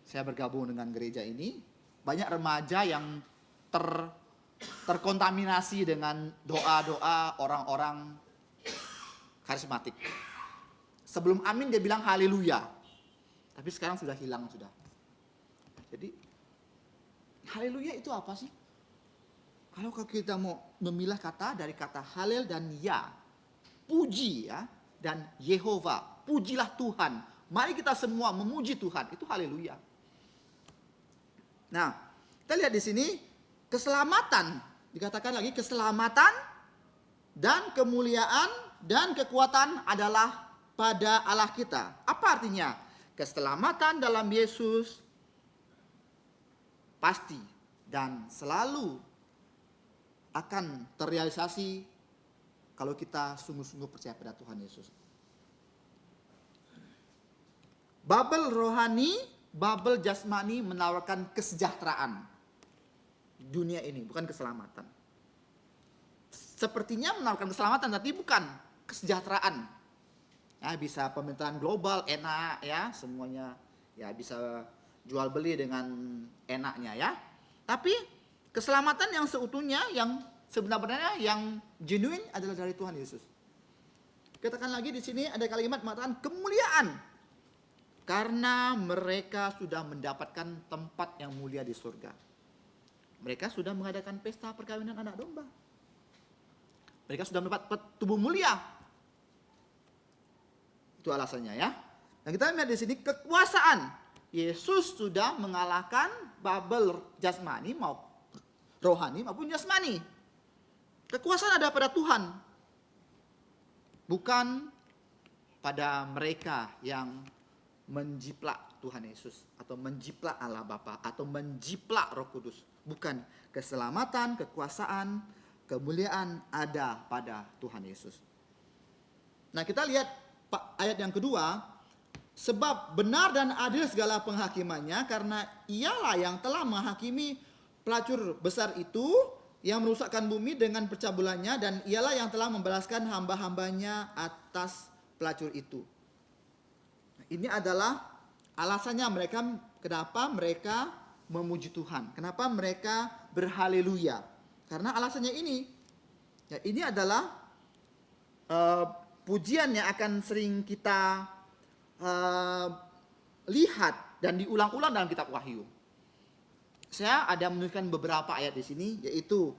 saya bergabung dengan gereja ini, banyak remaja yang terkontaminasi dengan doa-doa orang-orang karismatik. Sebelum amin dia bilang haleluya. Tapi sekarang sudah hilang sudah. Jadi haleluya itu apa sih? Kalau kita mau memilah kata dari kata halel dan ya. puji ya, dan Yehova, pujilah Tuhan. Mari kita semua memuji Tuhan, itu haleluya. Nah, kita lihat di sini keselamatan, dikatakan lagi keselamatan dan kemuliaan dan kekuatan adalah pada Allah kita. Apa artinya? Keselamatan dalam Yesus pasti dan selalu akan terrealisasi kalau kita sungguh-sungguh percaya pada Tuhan Yesus. Bubble rohani, bubble jasmani menawarkan kesejahteraan dunia ini, bukan keselamatan. Sepertinya menawarkan keselamatan, tapi bukan kesejahteraan. Ya, bisa pemerintahan global enak ya, semuanya ya bisa jual beli dengan enaknya ya. Tapi keselamatan yang seutuhnya, yang sebenarnya yang genuine adalah dari Tuhan Yesus. Katakan lagi di sini ada kalimat mengatakan kemuliaan. Karena mereka sudah mendapatkan tempat yang mulia di surga. Mereka sudah mengadakan pesta perkawinan anak domba. Mereka sudah mendapat tubuh mulia. Itu alasannya ya. Dan kita lihat di sini kekuasaan. Yesus sudah mengalahkan bubble jasmani maupun rohani maupun jasmani. Kekuasaan ada pada Tuhan. Bukan pada mereka yang menjiplak Tuhan Yesus atau menjiplak Allah Bapa atau menjiplak Roh Kudus. Bukan, keselamatan, kekuasaan, kemuliaan ada pada Tuhan Yesus. Nah, kita lihat ayat yang kedua, sebab benar dan adil segala penghakimannya, karena ialah yang telah menghakimi pelacur besar itu yang merusakkan bumi dengan percabulannya, dan ialah yang telah membalaskan hamba-hambanya atas pelacur itu. Ini adalah alasannya mereka, kenapa mereka memuji Tuhan. Kenapa mereka berhaleluya. Karena alasannya ini. Ya, ini adalah pujian yang akan sering kita lihat dan diulang-ulang dalam kitab Wahyu. Saya ada menuliskan beberapa ayat di sini, yaitu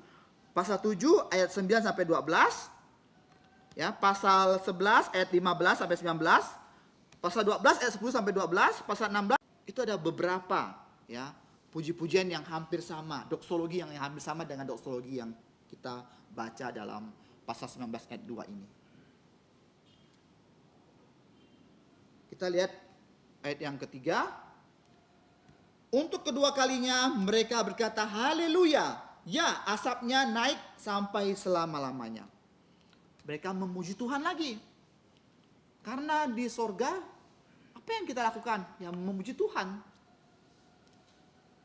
pasal 7 ayat 9 sampai 12. Ya, pasal 11 ayat 15 sampai 19. Pasal 12 ayat 10 sampai 12, pasal 16 itu ada beberapa ya puji-pujian yang hampir sama, doksologi yang hampir sama dengan doksologi yang kita baca dalam pasal 19 ayat 2 ini. Kita lihat ayat yang ketiga. Untuk kedua kalinya mereka berkata haleluya, ya asapnya naik sampai selama-lamanya. Mereka memuji Tuhan lagi. Karena di sorga, apa yang kita lakukan? Ya memuji Tuhan.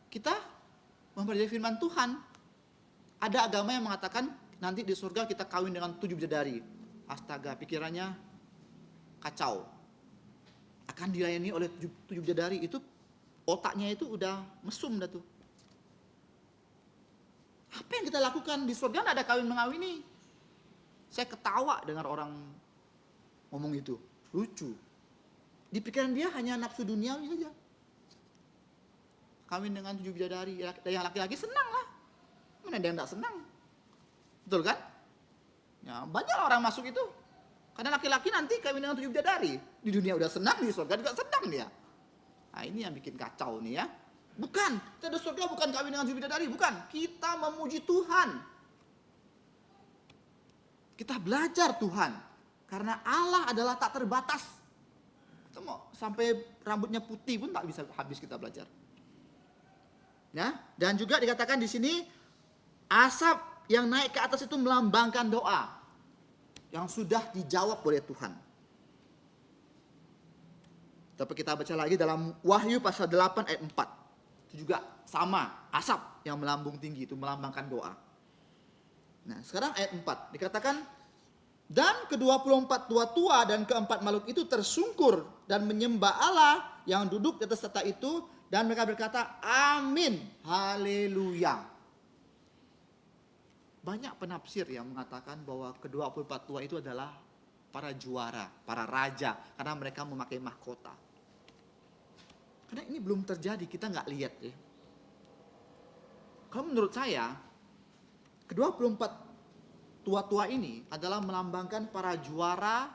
Kita mempelajari firman Tuhan. Ada agama yang mengatakan nanti di surga kita kawin dengan 7 bidadari. Astaga, pikirannya kacau. Akan dilayani oleh 7 bidadari, itu otaknya itu udah mesum dah tuh. Apa yang kita lakukan di surga? Nggak ada kawin mengawini. Saya ketawa dengar orang ngomong itu, lucu. Di pikiran dia hanya nafsu duniawi saja. Kawin dengan 7 bidadari, yang laki-laki senang lah. Mana ada yang tidak senang? Betul kan? Ya, banyak orang masuk itu. Karena laki-laki nanti kawin dengan 7 bidadari. Di dunia udah senang, di surga juga senang dia. Nah, ini yang bikin kacau nih ya. Bukan, kita di surga bukan kawin dengan 7 bidadari, bukan. Kita memuji Tuhan. Kita belajar Tuhan. Karena Allah adalah tak terbatas. Kita mau sampai rambutnya putih pun tak bisa habis kita belajar. Ya, dan juga dikatakan di sini asap yang naik ke atas itu melambangkan doa yang sudah dijawab oleh Tuhan. Tapi kita baca lagi dalam Wahyu pasal 8 ayat 4. Itu juga sama, asap yang melambung tinggi itu melambangkan doa. Nah, sekarang ayat 4 dikatakan, dan ke-24 tua-tua dan keempat makhluk itu tersungkur dan menyembah Allah yang duduk di atas tahta itu, dan mereka berkata, amin, haleluya. Banyak penafsir yang mengatakan bahwa ke-24 tua itu adalah para juara, para raja, karena mereka memakai mahkota. Karena ini belum terjadi, kita nggak lihat ya. Kalau menurut saya, ke-24 tua-tua ini adalah melambangkan para juara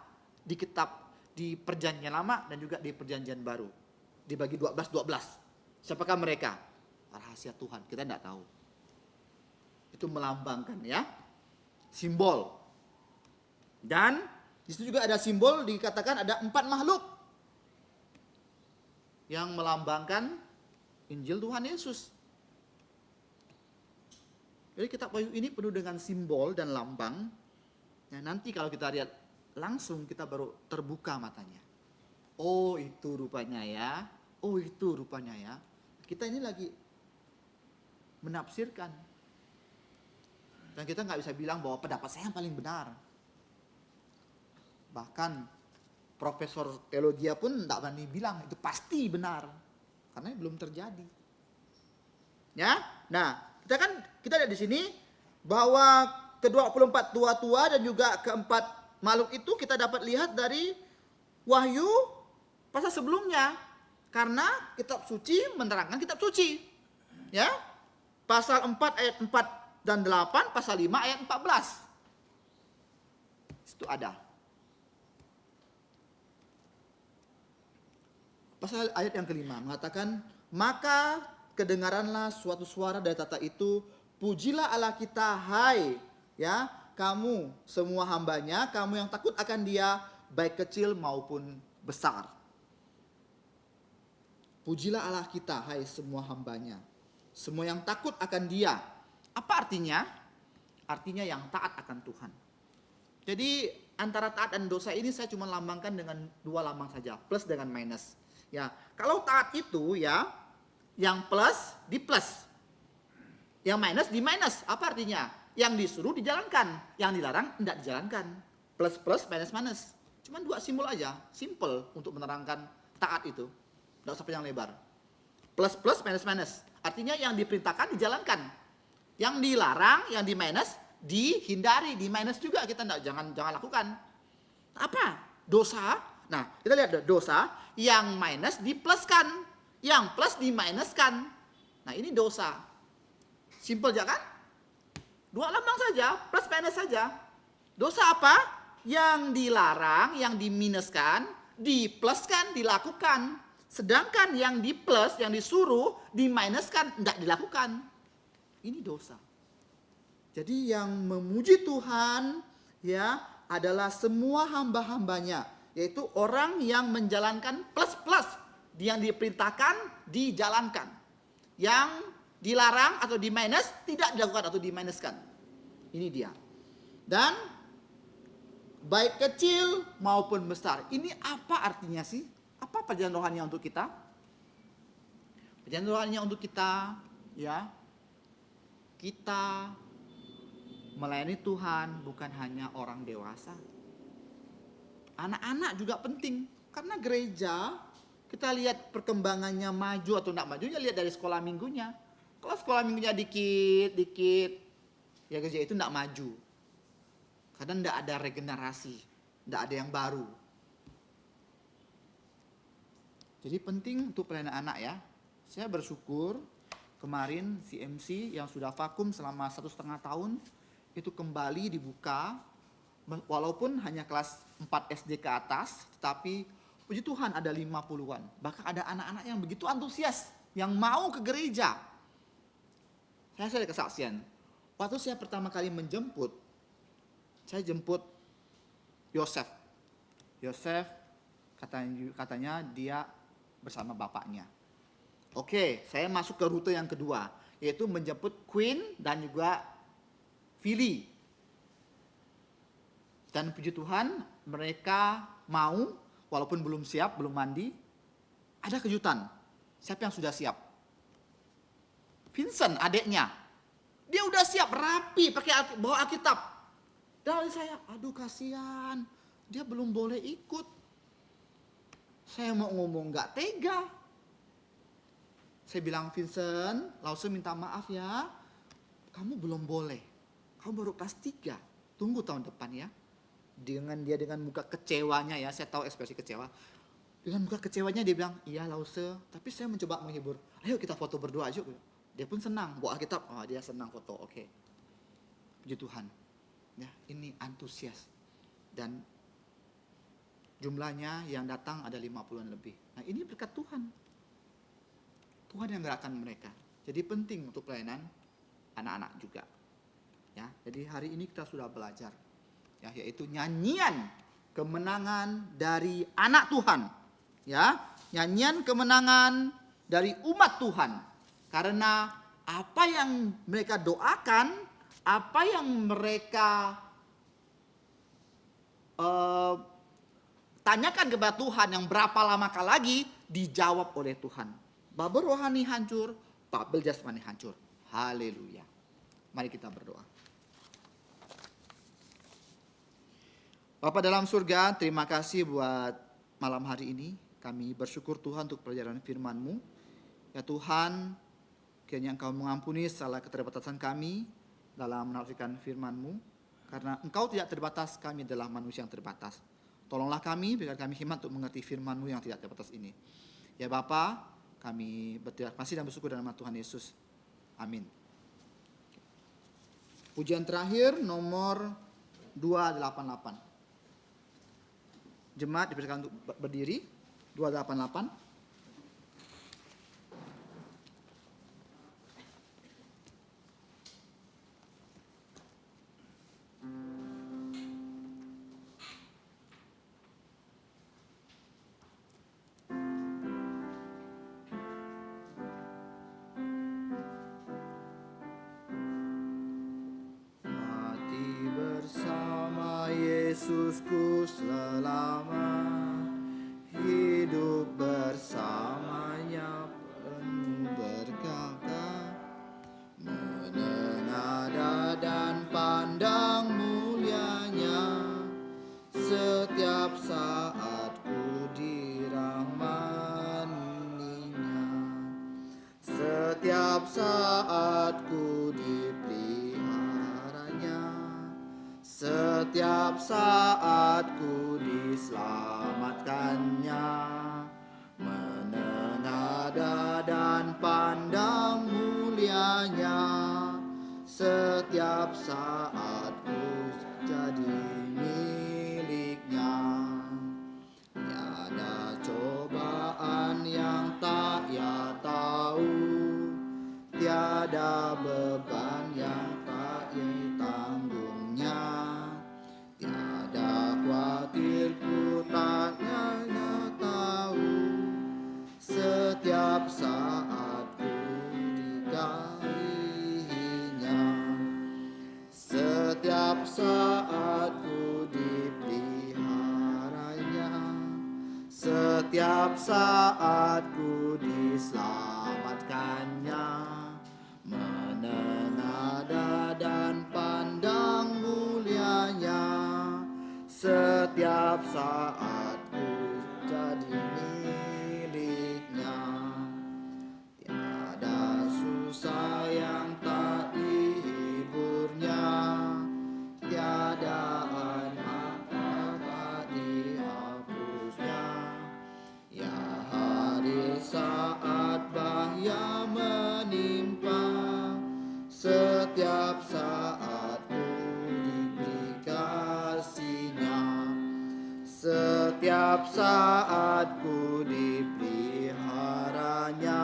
di perjanjian lama dan juga di perjanjian baru. Dibagi 12-12. Siapakah mereka? Rahasia Tuhan, kita tidak tahu. Itu melambangkan ya, simbol. Dan di situ juga ada simbol, dikatakan ada 4 makhluk yang melambangkan Injil Tuhan Yesus. Jadi kitab Wahyu ini penuh dengan simbol dan lambang. Nah, nanti kalau kita lihat langsung kita baru terbuka matanya. Oh itu rupanya ya. Oh itu rupanya ya. Kita ini lagi menafsirkan. Dan kita nggak bisa bilang bahwa pendapat saya yang paling benar. Bahkan profesor teologi pun tidak berani bilang itu pasti benar. Karena belum terjadi. Ya, nah kita lihat di sini bahwa ke-24 tua-tua dan juga keempat makhluk itu kita dapat lihat dari Wahyu pasal sebelumnya. Karena kitab suci menerangkan kitab suci. Ya. Pasal 4 ayat 4 dan 8, pasal 5 ayat 14. Itu ada. Pasal ayat yang kelima mengatakan, maka kedengaranlah suatu suara dari tata itu, pujilah Allah kita, hai ya kamu semua hambanya, kamu yang takut akan Dia, baik kecil maupun besar. Pujilah Allah kita, hai semua hambanya, semua yang takut akan Dia. Apa artinya? Artinya yang taat akan Tuhan. Jadi antara taat dan dosa ini saya cuma lambangkan dengan 2 lambang saja, plus dengan minus. Ya, kalau taat itu ya, yang plus di plus, yang minus di minus. Apa artinya? Yang disuruh dijalankan, yang dilarang tidak dijalankan. Plus plus, minus minus. Cuma 2 simbol aja, simple untuk menerangkan taat itu. Tidak usah panjang lebar. Plus plus, minus minus. Artinya yang diperintahkan dijalankan, yang dilarang, yang di minus dihindari, di minus juga kita jangan lakukan. Apa? Dosa. Nah, kita lihat dosa yang minus dipluskan, yang plus diminuskan. Nah, ini dosa. Simple aja kan? 2 lambang saja, plus minus saja. Dosa apa? Yang dilarang, yang diminuskan, dipluskan, dilakukan. Sedangkan yang di plus, yang disuruh, diminuskan, tidak dilakukan. Ini dosa. Jadi yang memuji Tuhan ya adalah semua hamba-hambanya, yaitu orang yang menjalankan plus-plus, yang diperintahkan dijalankan, yang dilarang atau di minus tidak dilakukan atau diminuskan. Ini dia. Dan baik kecil maupun besar. Ini apa artinya sih? Apa perjalanan rohani untuk kita? Perjalanan rohani untuk kita ya, kita melayani Tuhan bukan hanya orang dewasa. Anak-anak juga penting. Karena gereja, kita lihat perkembangannya maju atau tidak majunya, lihat dari sekolah minggunya. Kalau sekolah minggunya dikit, ya gereja itu tidak maju. Karena tidak ada regenerasi, tidak ada yang baru. Jadi penting untuk pelayanan anak ya. Saya bersyukur kemarin CMC yang sudah vakum selama 1,5 tahun, itu kembali dibuka. Walaupun hanya kelas 4 SD ke atas, tetapi puji Tuhan ada 50-an. Bahkan ada anak-anak yang begitu antusias, yang mau ke gereja. Saya ada kesaksian. Waktu saya pertama kali menjemput, saya jemput Yosef. Yosef katanya dia bersama bapaknya. Oke, saya masuk ke rute yang kedua, yaitu menjemput Queen dan juga Philly. Dan puji Tuhan, mereka mau, walaupun belum siap, belum mandi, ada kejutan. Siapa yang sudah siap? Vincent, adiknya. Dia udah siap, rapi, pakai bawa Alkitab. Dan saya, aduh kasihan, dia belum boleh ikut. Saya mau ngomong gak tega. Saya bilang, Vincent, langsung minta maaf ya, kamu belum boleh. Kamu baru kelas 3, tunggu tahun depan ya. Dengan muka kecewanya ya, saya tahu ekspresi kecewa. Dengan muka kecewanya dia bilang, iya Lause, tapi saya mencoba menghibur. Ayo kita foto berdua aja. Dia pun senang, bawa Alkitab, oh dia senang foto, oke. Puji Tuhan. Ya, ini antusias. Dan jumlahnya yang datang ada 50-an lebih. Nah, ini berkat Tuhan. Tuhan yang gerakkan mereka. Jadi penting untuk pelayanan anak-anak juga. Ya, jadi hari ini kita sudah belajar, ya, yaitu nyanyian kemenangan dari anak Tuhan. Ya, nyanyian kemenangan dari umat Tuhan. Karena apa yang mereka doakan, apa yang mereka tanyakan kepada Tuhan yang berapa lamakah lagi, dijawab oleh Tuhan. Babel rohani hancur, Babel jasmani hancur. Haleluya. Mari kita berdoa. Bapa dalam surga, terima kasih buat malam hari ini. Kami bersyukur Tuhan untuk pelajaran firman-Mu. Ya Tuhan, kiranya Engkau mengampuni segala keterbatasan kami dalam menafsirkan firman-Mu. Karena Engkau tidak terbatas, kami adalah manusia yang terbatas. Tolonglah kami, berikan kami hikmat untuk mengerti firman-Mu yang tidak terbatas ini. Ya Bapa, kami berterima kasih dan bersyukur dalam nama Tuhan Yesus. Amin. Pujian terakhir nomor 288. Jemaat dipersilakan untuk berdiri. 288. Yesusku selama hidup bersamanya penuh berkah, menengadah dan pandang mulianya, setiap saat ku dirahmaninya, setiap saat ku dipeliharanya, setiap saat ku diselamatkannya, menengadah dan pandang mulianya, setiap saat ku jadi miliknya. Tiada cobaan yang tak ia tahu, tiada beban yang tak ia tanggungnya, tiada khawatirku tak ia tahu, setiap saat ku dikasihinya, setiap saat ku dipeliharanya, setiap saat ku diselamatkannya, menengadah dan pandang mulianya, setiap saat ku jadi miliknya. Tiada susah yang tak dihiburnya, tiada amarah tak dihapusnya. Ya hari saat bahaya menimpa, setiap saat ku diberi kasih-Nya, setiap saat ku dipeliharanya,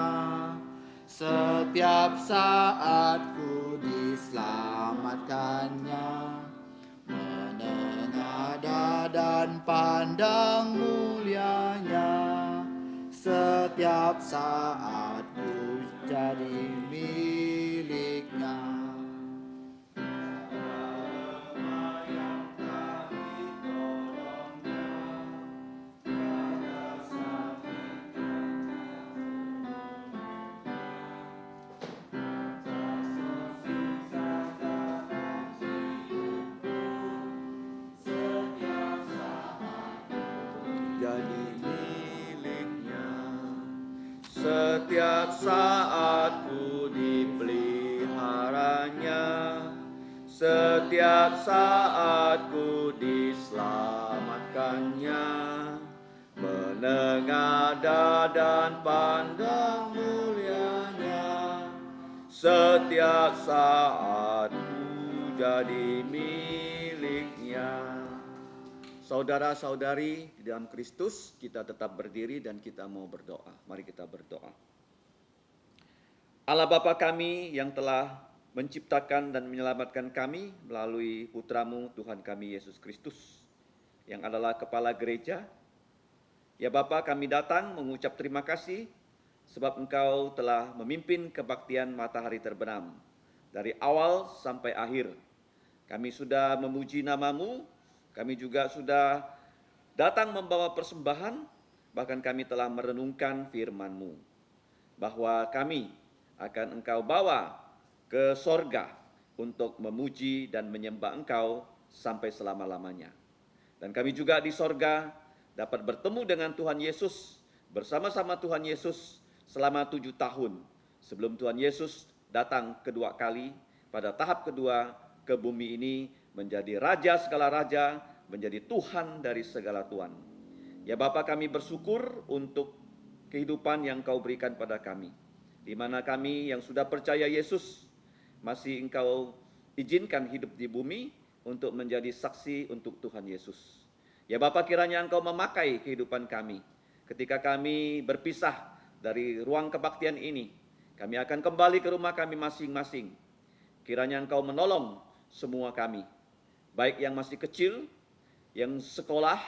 setiap saat ku diselamatkannya, menengadah dan pandang mulianya, setiap saat ku jadi miliknya. Jadi miliknya, setiap saat ku dipeliharanya, setiap saat ku diselamatkannya, menengadah dan pandang mulianya, setiap saat ku jadi miliknya. Saudara-saudari di dalam Kristus, kita tetap berdiri dan kita mau berdoa. Mari kita berdoa. Allah Bapa kami yang telah menciptakan dan menyelamatkan kami melalui Putra-Mu Tuhan kami Yesus Kristus, yang adalah Kepala Gereja. Ya Bapa, kami datang mengucap terima kasih sebab Engkau telah memimpin kebaktian matahari terbenam. Dari awal sampai akhir, kami sudah memuji nama-Mu, kami juga sudah datang membawa persembahan, bahkan kami telah merenungkan firman-Mu, bahwa kami akan Engkau bawa ke sorga untuk memuji dan menyembah Engkau sampai selama-lamanya. Dan kami juga di sorga dapat bertemu dengan Tuhan Yesus, bersama-sama Tuhan Yesus selama 7 tahun sebelum Tuhan Yesus datang kedua kali pada tahap kedua ke bumi ini menjadi Raja segala raja, menjadi Tuhan dari segala Tuhan. Ya Bapa, kami bersyukur untuk kehidupan yang Kau berikan pada kami, di mana kami yang sudah percaya Yesus masih Engkau izinkan hidup di bumi untuk menjadi saksi untuk Tuhan Yesus. Ya Bapa, kiranya Engkau memakai kehidupan kami ketika kami berpisah dari ruang kebaktian ini. Kami akan kembali ke rumah kami masing-masing. Kiranya Engkau menolong semua kami, baik yang masih kecil, yang sekolah,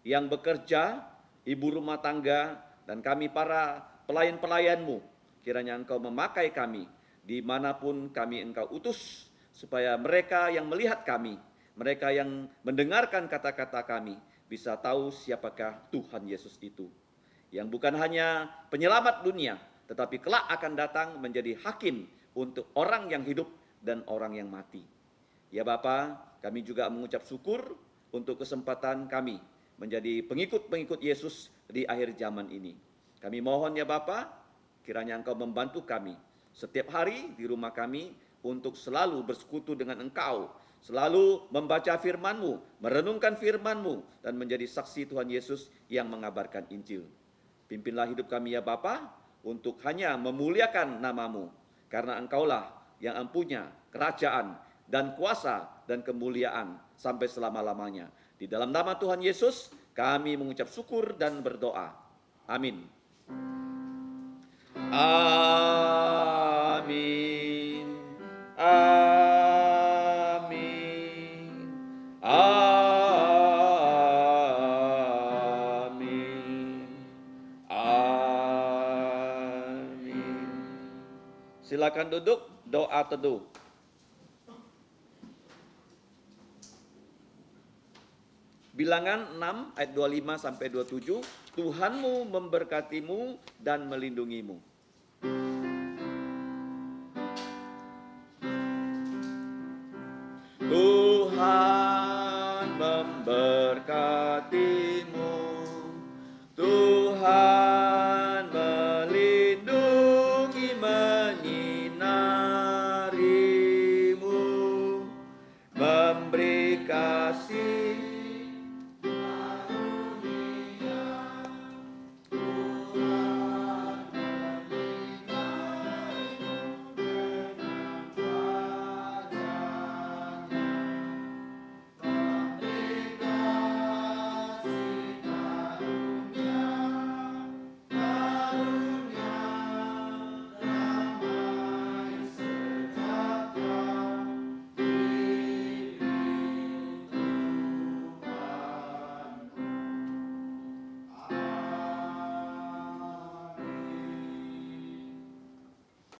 yang bekerja, ibu rumah tangga, dan kami para pelayan-pelayan-Mu. Kiranya Engkau memakai kami dimanapun kami Engkau utus, supaya mereka yang melihat kami, mereka yang mendengarkan kata-kata kami, bisa tahu siapakah Tuhan Yesus itu, yang bukan hanya penyelamat dunia, tetapi kelak akan datang menjadi hakim untuk orang yang hidup dan orang yang mati. Ya Bapa, kami juga mengucap syukur untuk kesempatan kami menjadi pengikut-pengikut Yesus di akhir zaman ini. Kami mohon ya Bapa, kiranya Engkau membantu kami setiap hari di rumah kami untuk selalu bersekutu dengan Engkau, selalu membaca firman-Mu, merenungkan firman-Mu, dan menjadi saksi Tuhan Yesus yang mengabarkan Injil. Pimpinlah hidup kami ya Bapa, untuk hanya memuliakan nama-Mu, karena Engkaulah yang empunya kerajaan dan kuasa dan kemuliaan sampai selama-lamanya. Di dalam nama Tuhan Yesus, kami mengucap syukur dan berdoa. Amin. Amin. Amin. Amin. Amin. Silakan duduk, doa teduh. Bilangan 6 ayat 25 sampai 27, Tuhanmu memberkatimu dan melindungimu. Tuhan memberkatimu, Tuhan